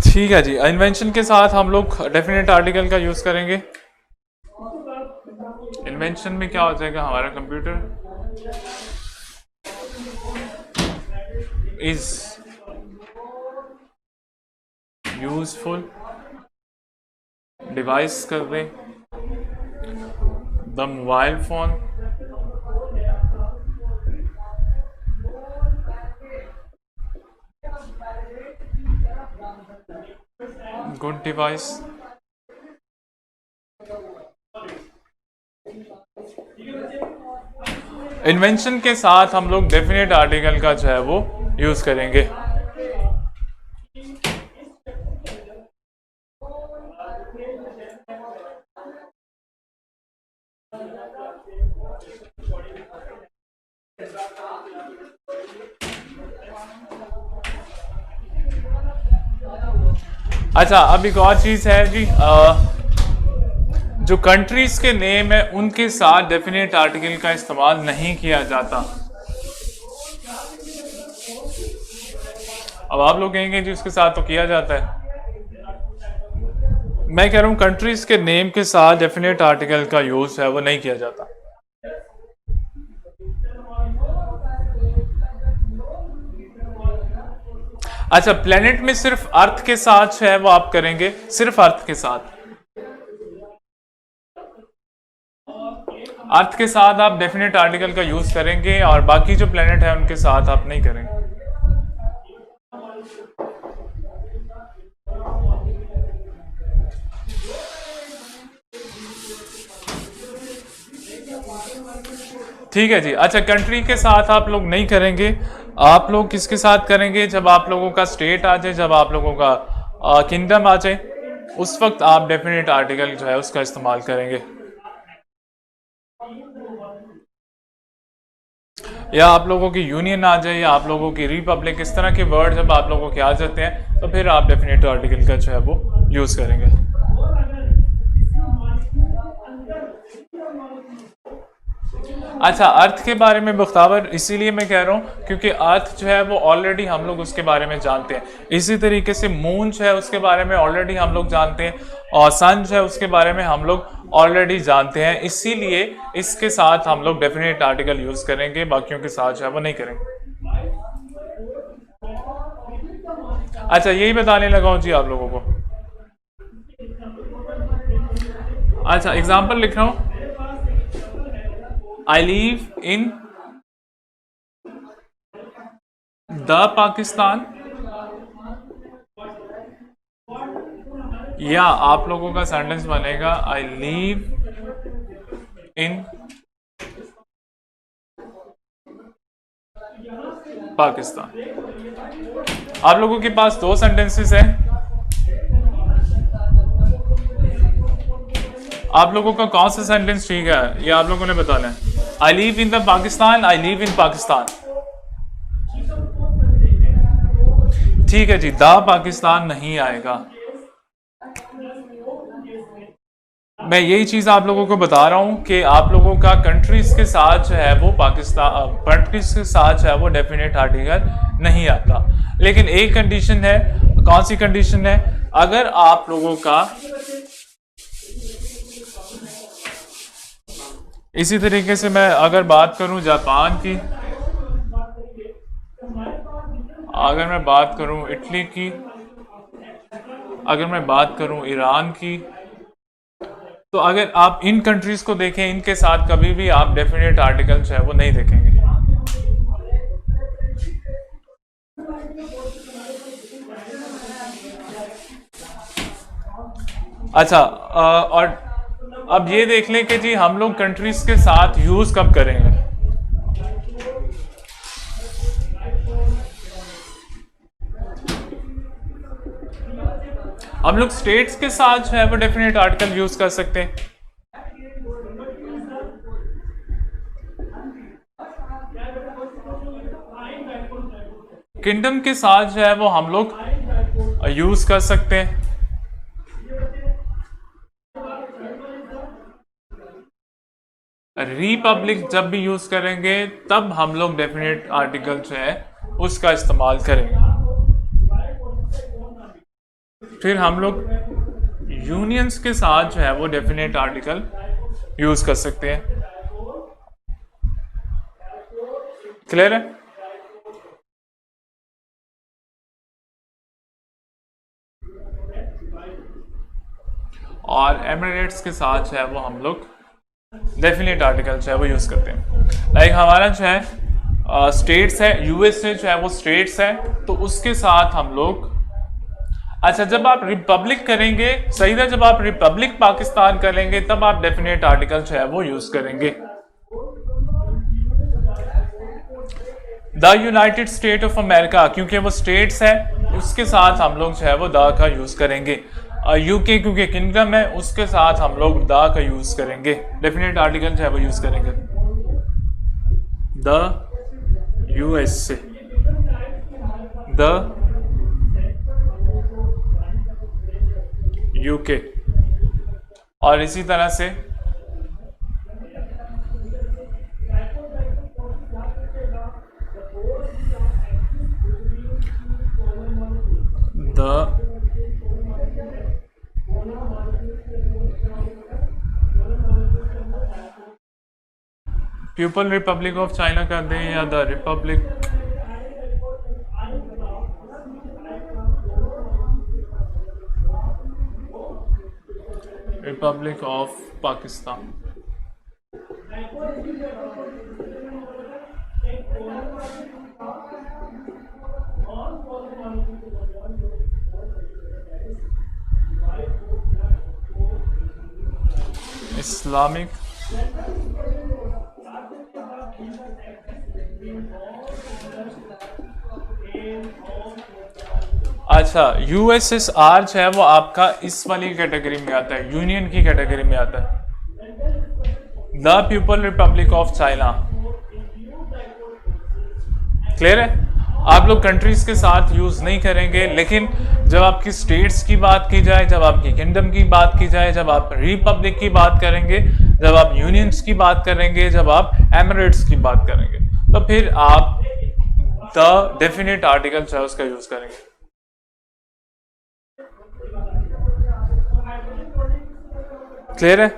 S1: ठीक है जी, इन्वेंशन के साथ हम लोग डेफिनेट आर्टिकल का यूज करेंगे। इन्वेंशन में क्या हो जाएगा, हमारा कंप्यूटर इज यूजफुल डिवाइस कर दें, the mobile phone good device. Invention के साथ हम लोग डेफिनेट आर्टिकल का जो है वो यूज करेंगे। अच्छा, अब एक और चीज है जी, जो कंट्रीज के नेम है उनके साथ डेफिनेट आर्टिकल का इस्तेमाल नहीं किया जाता। अब आप लोग कहेंगे जी उसके साथ तो किया जाता है। मैं कह रहा हूं कंट्रीज के नेम के साथ डेफिनेट आर्टिकल का यूज है वो नहीं किया जाता। अच्छा, प्लेनेट में सिर्फ अर्थ के साथ है वो आप करेंगे, सिर्फ अर्थ के साथ। अर्थ के साथ आप डेफिनेट आर्टिकल का यूज करेंगे और बाकी जो प्लेनेट है उनके साथ आप नहीं करेंगे। ठीक है जी। अच्छा, कंट्री के साथ आप लोग नहीं करेंगे, आप लोग किसके साथ करेंगे, जब आप लोगों का स्टेट आ जाए, जब आप लोगों का किंगडम आ जाए, उस वक्त आप डेफिनेट आर्टिकल जो है उसका इस्तेमाल करेंगे। या आप लोगों की यूनियन आ जाए या आप लोगों की रिपब्लिक, इस तरह के वर्ड जब आप लोगों के आ जाते हैं तो फिर आप डेफिनेट आर्टिकल का जो है वो यूज करेंगे। अच्छा, अर्थ के बारे में बख्तावर इसीलिए मैं कह रहा हूँ क्योंकि अर्थ जो है वो ऑलरेडी हम लोग उसके बारे में जानते हैं। इसी तरीके से मून जो है उसके बारे में ऑलरेडी हम लोग जानते हैं और सन जो है उसके बारे में हम लोग ऑलरेडी जानते हैं, इसीलिए इसके साथ हम लोग डेफिनेट आर्टिकल यूज करेंगे, बाकियों के साथ जो है वो नहीं करेंगे। अच्छा, यही बताने लगा हूँ जी आप लोगों को। अच्छा, एग्जाम्पल लिख रहा हूँ, I live in the Pakistan, या आप लोगों का सेंटेंस बनेगा I live in पाकिस्तान। आप लोगों के पास दो सेंटेंसेस हैं, आप लोगों का कौन सा सेंटेंस ठीक है ये आप लोगों ने बताना है। I live in the Pakistan, I live in Pakistan. ठीक है जी, द पाकिस्तान नहीं आएगा। मैं यही चीज आप लोगों को बता रहा हूं कि आप लोगों का कंट्रीज के साथ जो है वो पाकिस्तान, कंट्रीज के साथ जो है वो डेफिनेट आर्टिकल नहीं आता, लेकिन एक कंडीशन है। कौन सी कंडीशन है? अगर आप लोगों का इसी तरीके से मैं अगर बात करूं जापान की, अगर मैं बात करूं इटली की, अगर मैं बात करूं ईरान की, तो अगर आप इन कंट्रीज को देखें, इनके साथ कभी भी आप डेफिनेट आर्टिकल जो है वो नहीं देखेंगे। अच्छा, और अब ये देख लें कि जी हम लोग कंट्रीज के साथ यूज कब करेंगे। हम लोग स्टेट्स के साथ जो है वो डेफिनेट आर्टिकल यूज कर सकते हैं। किंगडम के साथ जो है वो हम लोग यूज कर सकते हैं। रिपब्लिक जब भी यूज करेंगे तब हम लोग डेफिनेट आर्टिकल जो है उसका इस्तेमाल करेंगे। फिर हम लोग यूनियंस के साथ जो है वो डेफिनेट आर्टिकल यूज कर सकते हैं। क्लियर है? और एमिरेट्स के साथ जो है वो हम लोग डेफिनेट आर्टिकल जो है वो यूज करते हैं। लाइक हमारा जो है स्टेट्स है, यूएसए जो है वो स्टेट्स है, तो उसके साथ हम लोग, अच्छा जब आप रिपब्लिक करेंगे, सही है, जब आप रिपब्लिक पाकिस्तान करेंगे तब आप डेफिनेट आर्टिकल जो है वो यूज करेंगे। The United state of America, क्योंकि वो स्टेट्स है, उसके साथ हम लोग जो है वो द का यूज करेंगे। यूके क्योंकि किंगडम है, उसके साथ हम लोग द का यूज करेंगे, डेफिनेट आर्टिकल जो है वो यूज करेंगे। द यूएसए, द यूके, और इसी तरह से the people Republic of China कर दें या the Republic of Pakistan. Islamic अच्छा, यूएसएसआर जो है वो आपका इस वाली कैटेगरी में आता है, यूनियन की कैटेगरी में आता है। The people Republic of China, clear है? आप लोग कंट्रीज के साथ यूज नहीं करेंगे, लेकिन जब आपकी स्टेट्स की बात की जाए, जब आपकी किंगडम की बात की जाए, जब आप रिपब्लिक की बात करेंगे, जब आप यूनियंस की बात करेंगे, जब आप एमिरेट्स की बात करेंगे, तो फिर आप द डेफिनेट आर्टिकल जो है उसका यूज करेंगे। क्लियर है?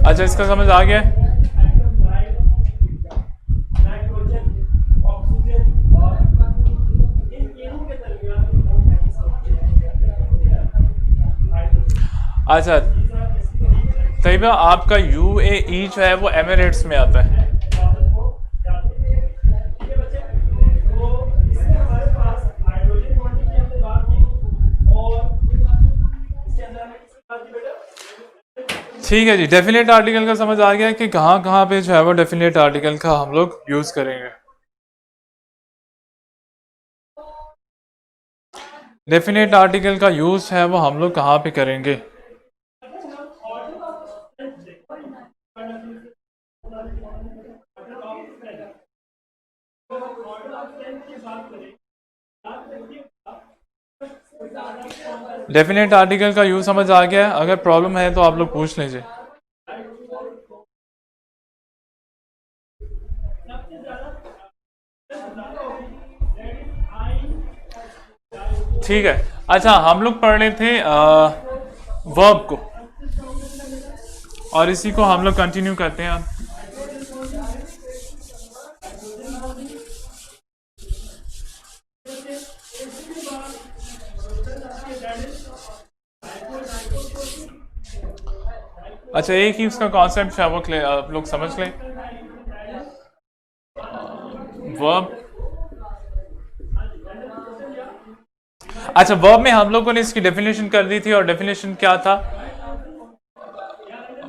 S1: अच्छा, इसका समझ आ गया? अच्छा, तैयबा आपका यूएई जो है वो एमिरेट्स में आता है। ठीक है जी, डेफिनेट आर्टिकल का समझ आ गया कि कहाँ कहाँ पे जो है वो डेफिनेट आर्टिकल का हम लोग यूज करेंगे। डेफिनेट आर्टिकल का यूज है वो हम लोग कहाँ पे करेंगे? डेफिनेट आर्टिकल का यूज समझ आ गया? अगर प्रॉब्लम है तो आप लोग पूछ लीजिए। ठीक है। अच्छा, हम लोग पढ़ रहे थे वर्ब को, और इसी को हम लोग कंटिन्यू करते हैं। अच्छा, एक ही उसका कॉन्सेप्ट है वो आप लोग समझ लें। वर्ब, अच्छा वर्ब में हम लोगों ने इसकी डेफिनेशन कर दी थी, और डेफिनेशन क्या था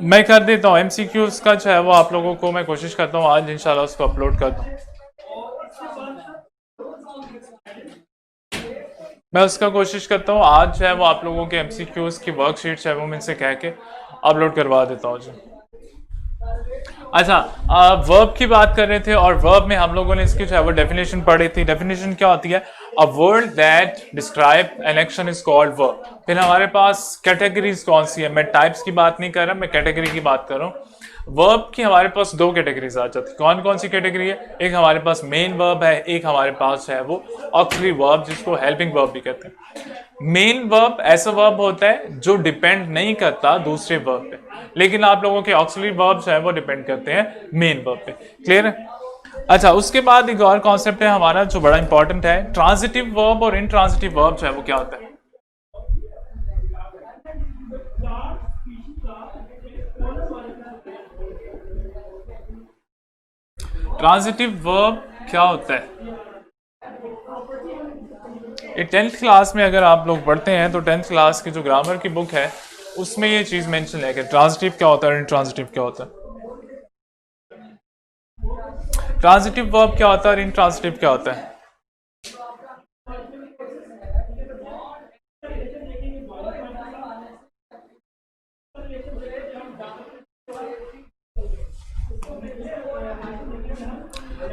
S1: मैं कर देता हूँ। एमसीक्यूज का जो है वो आप लोगों को मैं कोशिश करता हूँ आज इंशाल्लाह उसको अपलोड कर दूँ। मैं उसका कोशिश करता हूँ आज जो है वो आप लोगों के एमसीक्यूज की वर्कशीट है वो मैं इनसे कह के अपलोड करवा देता हूँ जी। अच्छा, वर्ब की बात कर रहे थे और वर्ब में हम लोगों ने इसकी जो है वो डेफिनेशन पढ़ी थी। डेफिनेशन क्या होती है? A word that describe an action is called verb. फिर हमारे पास कैटेगरीज कौन सी है? मैं टाइप्स की बात नहीं कर रहा, मैं कैटेगरी की बात कर रहा हूँ। वर्ब की हमारे पास दो कैटेगरीज आ जाती है। कौन कौन सी कैटेगरी है? एक हमारे पास मेन वर्ब है, एक हमारे पास है वो ऑक्सिलरी वर्ब, जिसको हेल्पिंग वर्ब भी कहते हैं। मेन वर्ब ऐसा वर्ब होता है जो डिपेंड नहीं करता दूसरे वर्ब पे, लेकिन आप लोगों के ऑक्सिलरी वर्ब्स है वो डिपेंड करते हैं मेन वर्ब पे। क्लियर है? अच्छा, उसके बाद एक और कॉन्सेप्ट है हमारा जो बड़ा इंपॉर्टेंट है, ट्रांजिटिव वर्ब और इनट्रांजिटिव वर्ब जो है वो क्या होता है? ट्रांजिटिव वर्ब क्या होता है? ये 10th क्लास में अगर आप लोग पढ़ते हैं तो 10th क्लास की जो ग्रामर की बुक है उसमें ये चीज मेंशन है कि ट्रांजिटिव क्या होता है, इनट्रांजिटिव क्या होता है। ट्रांजिटिव वर्ब क्या होता है और इनट्रांजिटिव क्या होता है?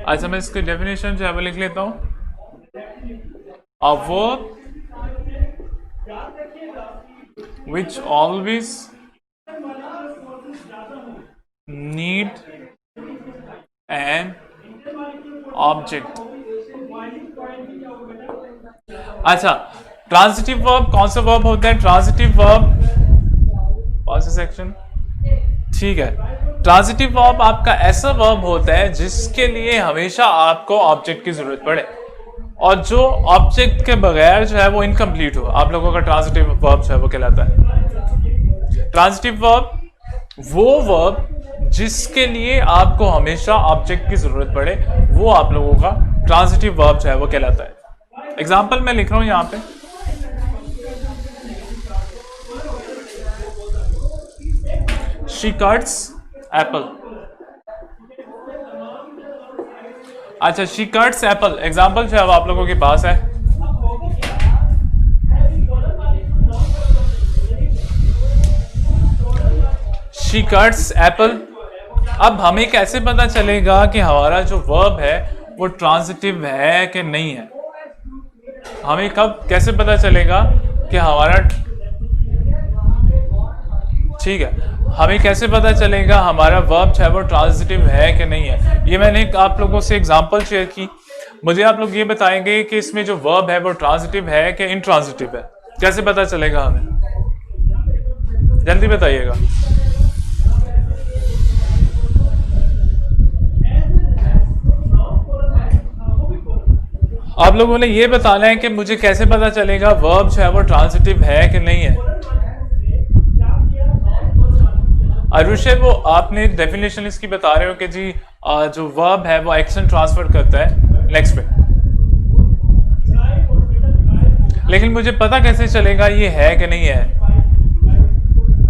S1: अच्छा, मैं इसकी डेफिनेशन जो है वो लिख लेता हूं। A verb which always need an object। अच्छा, ट्रांजिटिव वर्ब कौन सा वर्ब होता है? ट्रांजिटिव वर्ब कौन सा सेक्शन? ठीक है, ट्रांजिटिव वर्ब आपका ऐसा वर्ब होता है जिसके लिए हमेशा आपको ऑब्जेक्ट की जरूरत पड़े और जो ऑब्जेक्ट के बगैर जो है वो इनकम्प्लीट हो, आप लोगों का ट्रांजिटिव वर्ब जो है वो कहलाता है। ट्रांजिटिव वर्ब वो वर्ब जिसके लिए आपको हमेशा ऑब्जेक्ट की जरूरत पड़े, वो आप लोगों का ट्रांजिटिव वर्ब जो है वो कहलाता है। एग्जाम्पल मैं लिख रहा हूं यहां पे। She cuts Apple. अच्छा, शी कट्स एप्पल एग्जाम्पल जो है वो आप लोगों के पास है। She cuts Apple. अब हमें कैसे पता चलेगा कि हमारा जो वर्ब है वो ट्रांजिटिव है कि नहीं है? हमें कब कैसे पता चलेगा कि हमारा, ठीक है, हमें कैसे पता चलेगा हमारा वर्ब जो है वो ट्रांजिटिव है कि नहीं है? ये मैंने आप लोगों से एग्जांपल शेयर की। मुझे आप लोग ये बताएंगे कि इसमें जो वर्ब है वो ट्रांजिटिव है कि इनट्रांजिटिव है? कैसे पता चलेगा हमें? जल्दी बताइएगा। आप लोगों ने ये बताना है कि मुझे कैसे पता चलेगा वर्ब जो है वो ट्रांजिटिव है कि नहीं है। आरुषे, वो आपने डेफिनेशन इसकी बता रहे हो कि जी जो वर्ब है वो एक्शन ट्रांसफर करता है नेक्स्ट पे, लेकिन मुझे पता कैसे चलेगा ये है कि नहीं है?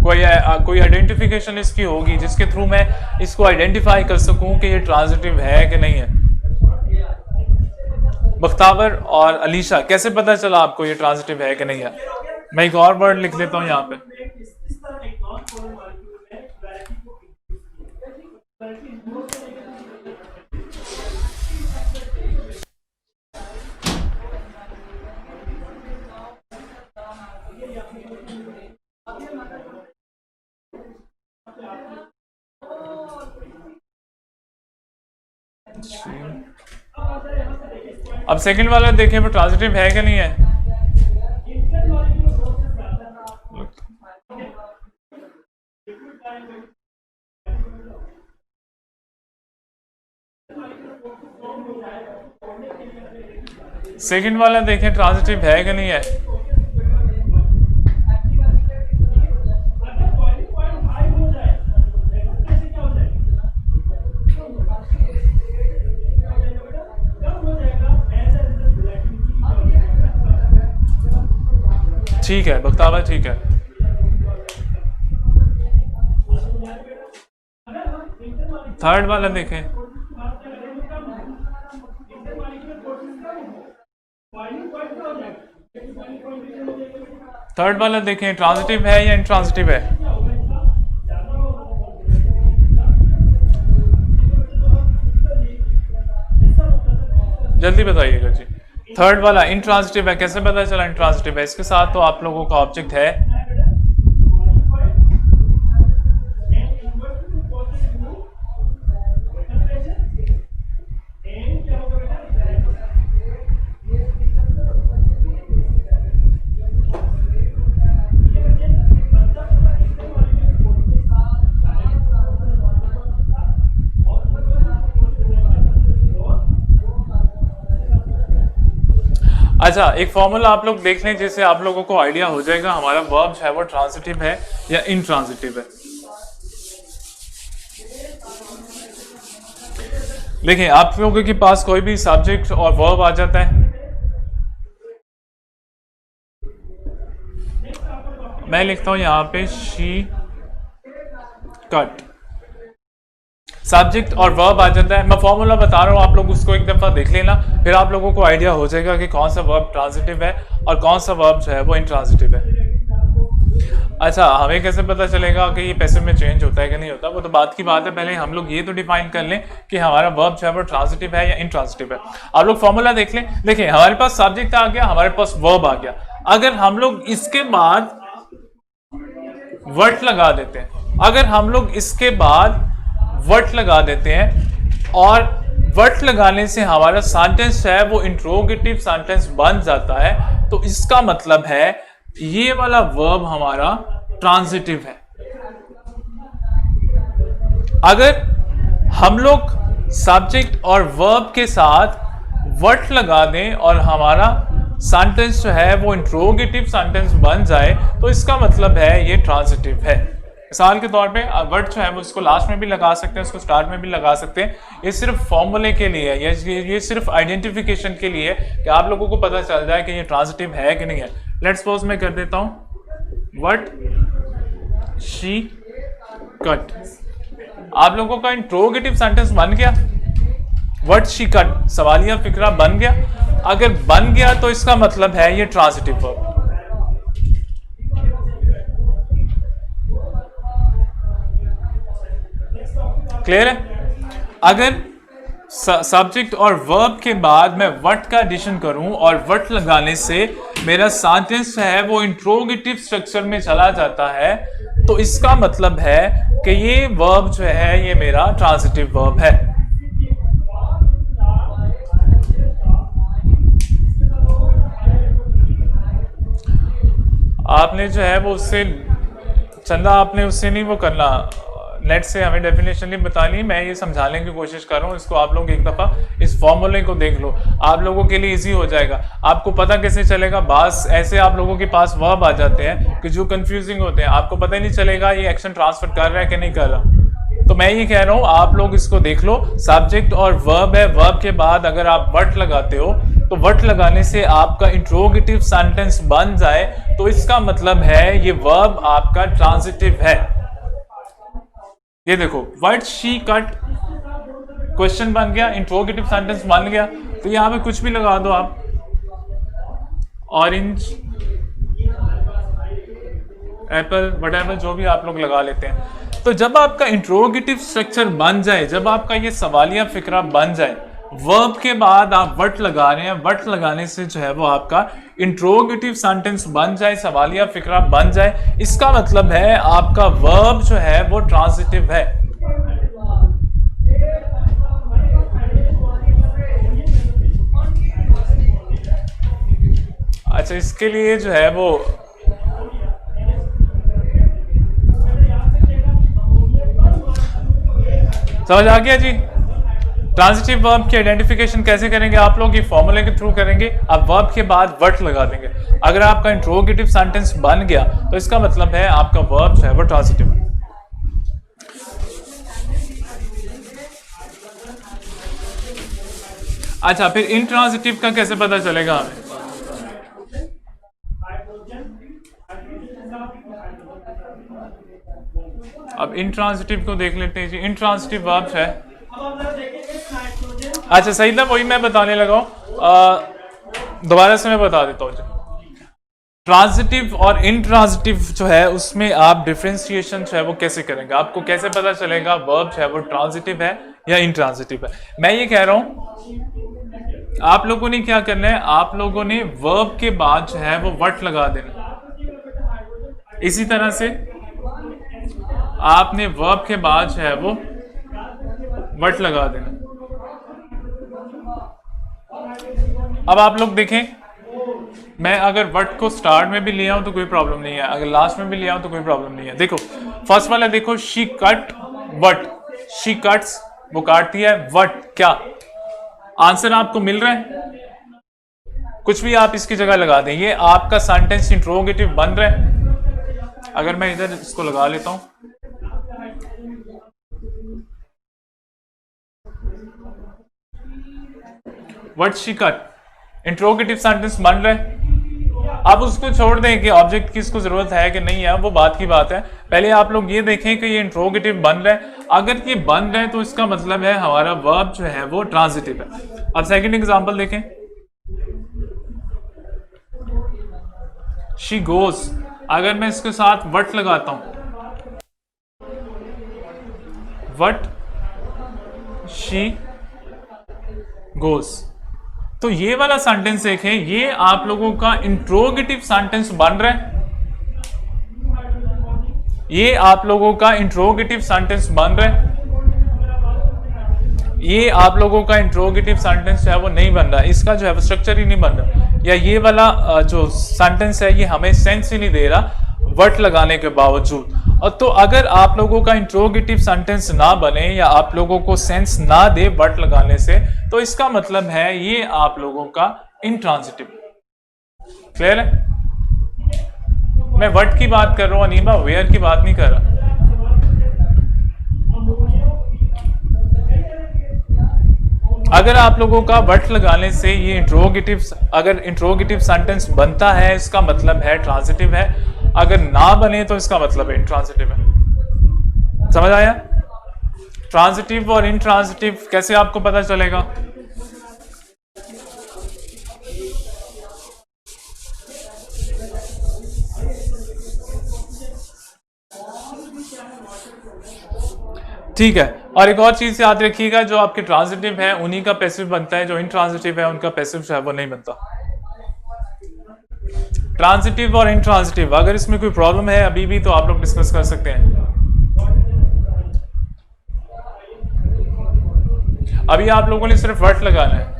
S1: कोई आइडेंटिफिकेशन इसकी होगी जिसके थ्रू मैं इसको आइडेंटिफाई कर सकूं कि ये ट्रांजिटिव है कि नहीं है। बख्तावर और अलीशा, कैसे पता चला आपको ये ट्रांजिटिव है कि नहीं है? मैं एक और वर्ड लिख देता हूं यहाँ पे। अब सेकंड वाला देखें वो ट्रांजिटिव है कि नहीं है? सेकंड वाला देखें ट्रांजिटिव है कि नहीं है? ठीक है बख्तावर, ठीक है। थर्ड वाला देखें। थर्ड वाला देखें, ट्रांजिटिव है या इनट्रांजिटिव है? जल्दी बताइएगा जी। थर्ड वाला इंट्रांजिटिव है, कैसे पता चला इंट्रांजिटिव है? इसके साथ तो आप लोगों का ऑब्जेक्ट है। अच्छा, एक फॉर्मूला आप लोग देख लें जिससे आप लोगों को आइडिया हो जाएगा हमारा वर्ब जो है वो ट्रांजिटिव है या इंट्रांजिटिव है। देखिए, आप लोगों के पास कोई भी सब्जेक्ट और वर्ब आ जाता है, मैं लिखता हूं यहां पे शी कट, सब्जेक्ट और वर्ब आ जाता है। मैं फॉर्मूला बता रहा हूं, आप लोग उसको एक दफा देख लेना, फिर आप लोगों को आइडिया हो जाएगा कि कौन सा वर्ब ट्रांजिटिव है और कौन सा वर्ब जो है वो इंट्रांजिटिव है। अच्छा, हमें कैसे पता चलेगा कि ये पैसिव में चेंज होता है कि नहीं होता? वो तो बात की बात है, पहले हम लोग ये तो डिफाइन कर लें कि हमारा वर्ब जो है वो ट्रांजिटिव है या इंट्रांजिटिव है। आप लोग फॉर्मूला देख लें। देखिए, हमारे पास सब्जेक्ट आ गया, हमारे पास वर्ब आ गया। अगर हम लोग इसके बाद वर्ट लगा देते हैं, अगर हम लोग इसके बाद वर्ट लगा देते हैं और वर्ट लगाने से हमारा सेंटेंस है वो इंट्रोगेटिव सेंटेंस बन जाता है, तो इसका मतलब है ये वाला वर्ब हमारा ट्रांजिटिव है। अगर हम लोग सब्जेक्ट और वर्ब के साथ वर्ट लगा दें और हमारा सेंटेंस जो है वो इंट्रोगेटिव सेंटेंस बन जाए, तो इसका मतलब है ये ट्रांजिटिव है। मिसाल के तौर पे वर्ड जो है वो इसको लास्ट में भी लगा सकते हैं, उसको स्टार्ट में भी लगा सकते हैं। ये सिर्फ फॉर्मूले के लिए है, ये सिर्फ आइडेंटिफिकेशन के लिए है कि आप लोगों को पता चल जाए कि ये ट्रांजिटिव है कि नहीं है। लेट्स सपोज मैं कर देता हूं व्हाट शी कट, आप लोगों का इंट्रोगेटिव सेंटेंस बन गया। व्हाट शी कट सवालिया फिक्रा बन गया। अगर बन गया तो इसका मतलब है ये ट्रांजिटिव वर्ब। क्लियर है? अगर सब्जेक्ट और वर्ब के बाद मैं व्हाट का एडिशन करूं और व्हाट लगाने से मेरा सेंटेंस है वो इंट्रोगेटिव स्ट्रक्चर में चला जाता है, तो इसका मतलब है कि ये वर्ब जो है ये मेरा ट्रांजिटिव वर्ब है। आपने जो है वो उससे चंदा, आपने उससे नहीं वो करना, नेट से हमें डेफिनेशन नहीं बतानी, मैं ये समझाने की कोशिश कर रहा हूँ इसको। आप लोग एक दफ़ा इस फॉर्मूले को देख लो, आप लोगों के लिए इजी हो जाएगा। आपको पता कैसे चलेगा? बस ऐसे आप लोगों के पास वर्ब आ जाते हैं कि जो कंफ्यूजिंग होते हैं, आपको पता ही नहीं चलेगा ये एक्शन ट्रांसफर कर रहा है कि नहीं कर रहा। तो मैं ये कह रहा हूँ आप लोग इसको देख लो, सब्जेक्ट और वर्ब है, वर्ब के बाद अगर आप व्हाट लगाते हो तो व्हाट लगाने से आपका इंट्रोगेटिव सेंटेंस बन जाए, तो इसका मतलब है ये वर्ब आपका ट्रांजिटिव है। ये देखो, व्हाट शी कट क्वेश्चन बन गया, इंट्रोगेटिव सेंटेंस बन गया, तो यहां पे कुछ भी लगा दो आप, ऑरेंज, एप्पल, व्हाटएवर जो भी आप लोग लगा लेते हैं। तो जब आपका इंट्रोगेटिव स्ट्रक्चर बन जाए, जब आपका ये सवालिया फिक्रा बन जाए, वर्ब के बाद आप व्हाट लगा रहे हैं, व्हाट लगाने से जो है वो आपका इंट्रोगेटिव सेंटेंस बन जाए, सवालिया फिक्रा बन जाए, इसका मतलब है आपका वर्ब जो है वो ट्रांजिटिव है। अच्छा, इसके लिए जो है वो समझ आ गया जी? ट्रांजिटिव वर्ब की आइडेंटिफिकेशन कैसे करेंगे आप लोग? ये फॉर्मूले के थ्रू करेंगे। आप वर्ब के बाद व्हाट लगा देंगे। अगर आपका इंट्रोगेटिव सेंटेंस बन गया तो इसका मतलब है आपका वर्ब जो है वो ट्रांजिटिव है। अच्छा, फिर इंट्रांजिटिव का कैसे पता चलेगा हमें? अब इंट्रांजिटिव को देख लेते हैं जी। इंट्रांजिटिव वर्ब है, अच्छा सही था, वही मैं बताने लगा हूं, दोबारा से मैं बता देता हूँ। ट्रांजिटिव और इंट्रांजिटिव जो है उसमें आप डिफरेंशिएशन जो है वो कैसे करेंगे? आपको कैसे पता चलेगा वर्ब जो है वो ट्रांजिटिव है या इंट्रांजिटिव है? मैं ये कह रहा हूं आप लोगों ने क्या करना है, आप लोगों ने वर्ब के बाद जो है वो वट लगा देना। इसी तरह से आपने वर्ब के बाद जो है वो वट लगा देना। अब आप लोग देखें, मैं अगर वट को स्टार्ट में भी ले आऊं तो कोई प्रॉब्लम नहीं है, अगर लास्ट में भी ले आऊं तो कोई प्रॉब्लम नहीं है। देखो फर्स्ट वाला देखो, she cut what, she cuts वो काटती है, वट क्या, आंसर आपको मिल रहा है, कुछ भी आप इसकी जगह लगा दें, ये आपका सेंटेंस इंट्रोगेटिव बन रहा है। अगर मैं इधर इसको लगा लेता हूं, what she cut, interrogative sentence बन रहा है। आप उसको छोड़ दें कि ऑब्जेक्ट की इसको जरूरत है कि नहीं है, वो बात की बात है। पहले आप लोग ये देखें कि ये इंट्रोगेटिव बन रहा है। अगर ये बन रहा है तो इसका मतलब है हमारा वर्ब जो है वो ट्रांजिटिव है। अब सेकंड एग्जांपल देखें, शी गोज, अगर मैं इसके साथ वट लगाता हूं, वट शी गोज, तो ये वाला सेंटेंस देखें, ये आप लोगों का इंट्रोगेटिव सेंटेंस बन रहा है, ये आप लोगों का इंट्रोगेटिव सेंटेंस बन रहा है, ये आप लोगों का इंट्रोगेटिव सेंटेंस जो है वो नहीं बन रहा, इसका जो है वो स्ट्रक्चर ही नहीं बन रहा, या ये वाला जो सेंटेंस है ये हमें सेंस ही नहीं दे रहा वर्ड लगाने के बावजूद। और तो अगर आप लोगों का इंट्रोगेटिव सेंटेंस ना बने या आप लोगों को सेंस ना दे वर्ड लगाने से, तो इसका मतलब है ये आप लोगों का इंट्रांजिटिव। क्लियर है? मैं वर्ड की बात कर रहा हूं अनीबा, वेयर की बात नहीं कर रहा। अगर आप लोगों का वट लगाने से ये इंट्रोगेटिव, अगर इंट्रोगेटिव सेंटेंस बनता है इसका मतलब है ट्रांजिटिव है, अगर ना बने तो इसका मतलब है इंट्रांजिटिव है। समझ आया? ट्रांजिटिव और इंट्रांजिटिव कैसे आपको पता चलेगा? ठीक है, और एक और चीज याद रखिएगा, जो आपके ट्रांजिटिव है उन्हीं का पैसिव बनता है, जो इंट्रांजिटिव है उनका पैसिव जो है वो नहीं बनता। ट्रांजिटिव और इंट्रांजिटिव, अगर इसमें कोई प्रॉब्लम है अभी भी तो आप लोग डिस्कस कर सकते हैं। अभी आप लोगों ने सिर्फ वर्ड लगाना है।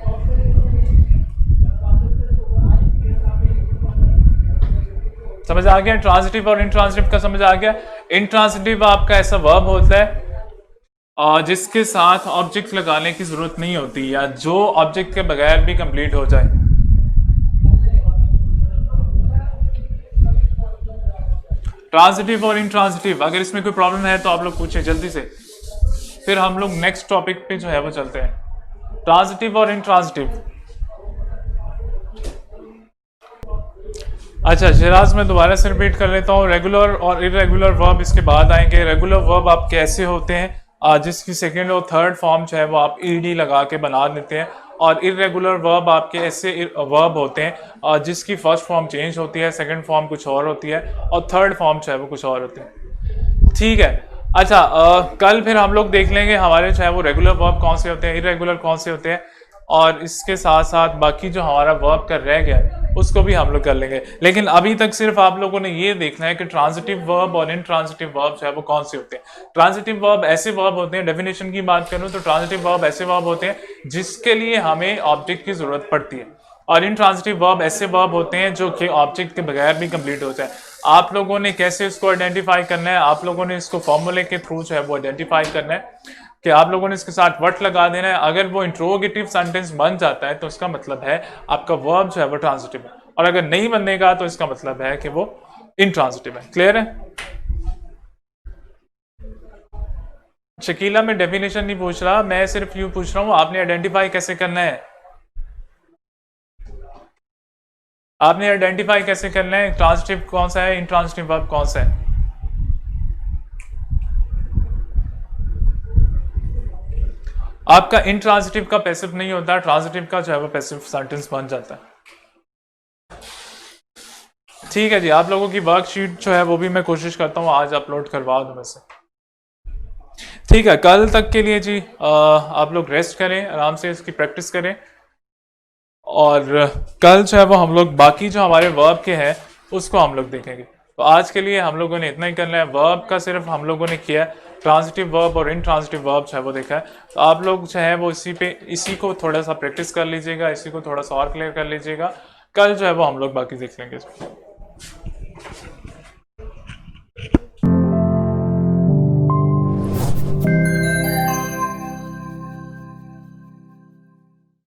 S1: समझ आ गया? ट्रांजिटिव और इंट्रांजिटिव का समझ आ गया? इंट्रांजिटिव आपका ऐसा वर्ब होता है जिसके साथ ऑब्जेक्ट लगाने की जरूरत नहीं होती, या जो ऑब्जेक्ट के बगैर भी कंप्लीट हो जाए। ट्रांजिटिव और इंट्रांजिटिव, अगर इसमें कोई प्रॉब्लम है तो आप लोग पूछें जल्दी से, फिर हम लोग नेक्स्ट टॉपिक पे जो है वो चलते हैं। ट्रांजिटिव और इंट्रांजिटिव। अच्छा शिराज, मैं दोबारा से रिपीट कर लेता हूँ, रेगुलर और इरेगुलर वर्ब इसके बाद आएंगे। रेगुलर वर्ब आप कैसे होते हैं, जिसकी सेकेंड और थर्ड फॉर्म जो है वो आप ईडी लगा के बना देते हैं, और इरेगुलर वर्ब आपके ऐसे वर्ब होते हैं जिसकी फर्स्ट फॉर्म चेंज होती है, सेकंड फॉर्म कुछ और होती है, और थर्ड फॉर्म जो है वो कुछ और होती है। ठीक है, अच्छा कल फिर हम लोग देख लेंगे हमारे जो है वो रेगुलर वर्ब कौन से होते हैं, इरेगुलर कौन से होते हैं, और इसके साथ साथ बाकी जो हमारा वर्ब का रह गया है उसको भी हम लोग कर लेंगे। लेकिन अभी तक सिर्फ आप लोगों ने ये देखना है कि ट्रांजिटिव वर्ब और इंट्रांजिटिव वर्ब जो है वो कौन से होते हैं। ट्रांजिटिव वर्ब ऐसे वर्ब होते हैं, डेफिनेशन की बात करूं तो ट्रांजिटिव वर्ब ऐसे वर्ब होते हैं जिसके लिए हमें ऑब्जेक्ट की जरूरत पड़ती है, और इंट्रांजिटिव वर्ब ऐसे वर्ब होते हैं जो कि ऑब्जेक्ट के बगैर भी कंप्लीट हो जाए। आप लोगों ने कैसे इसको आइडेंटिफाई करना है, आप लोगों ने इसको फॉर्मूले के थ्रू जो है वो आइडेंटिफाई करना है कि आप लोगों ने इसके साथ वट लगा देना है। अगर वो इंट्रोगेटिव सेंटेंस बन जाता है तो इसका मतलब है आपका वर्ब जो है वो ट्रांजिटिव है, और अगर नहीं बनेगा तो इसका मतलब है कि वो इंट्रांजिटिव है। क्लियर है? शकीला मैं डेफिनेशन नहीं पूछ रहा, मैं सिर्फ यूं पूछ रहा हूं आपने आइडेंटिफाई कैसे करना है, आपने आइडेंटिफाई कैसे करना है ट्रांजिटिव कौन सा है, इंट्रांजिटिव वर्ब कौन सा है। आपका इंट्रांजिटिव का पैसिव नहीं होता, ट्रांजिटिव का जो है वो पैसिव सेंटेंस बन जाता है। ठीक है जी, आप लोगों की वर्कशीट जो है वो भी मैं कोशिश करता हूँ आज अपलोड करवा दूं वैसे। ठीक है, कल तक के लिए जी आप लोग रेस्ट करें, आराम से इसकी प्रैक्टिस करें। और कल जो है वो हम लोग बाकी जो हमारे वर्ब के हैं उसको हम लोग देखेंगे। तो आज के लिए हम लोगों ने इतना ही करना है। वर्ब का सिर्फ हम लोगों ने किया है, ट्रांजिटिव वर्ब और इनट्रांजिटिव वर्ब जो है वो देखा है। तो आप लोग जो है वो इसी को थोड़ा सा प्रैक्टिस कर लीजिएगा, इसी को थोड़ा सा और क्लियर कर लीजिएगा। कल जो है वो हम लोग बाकी देख लेंगे।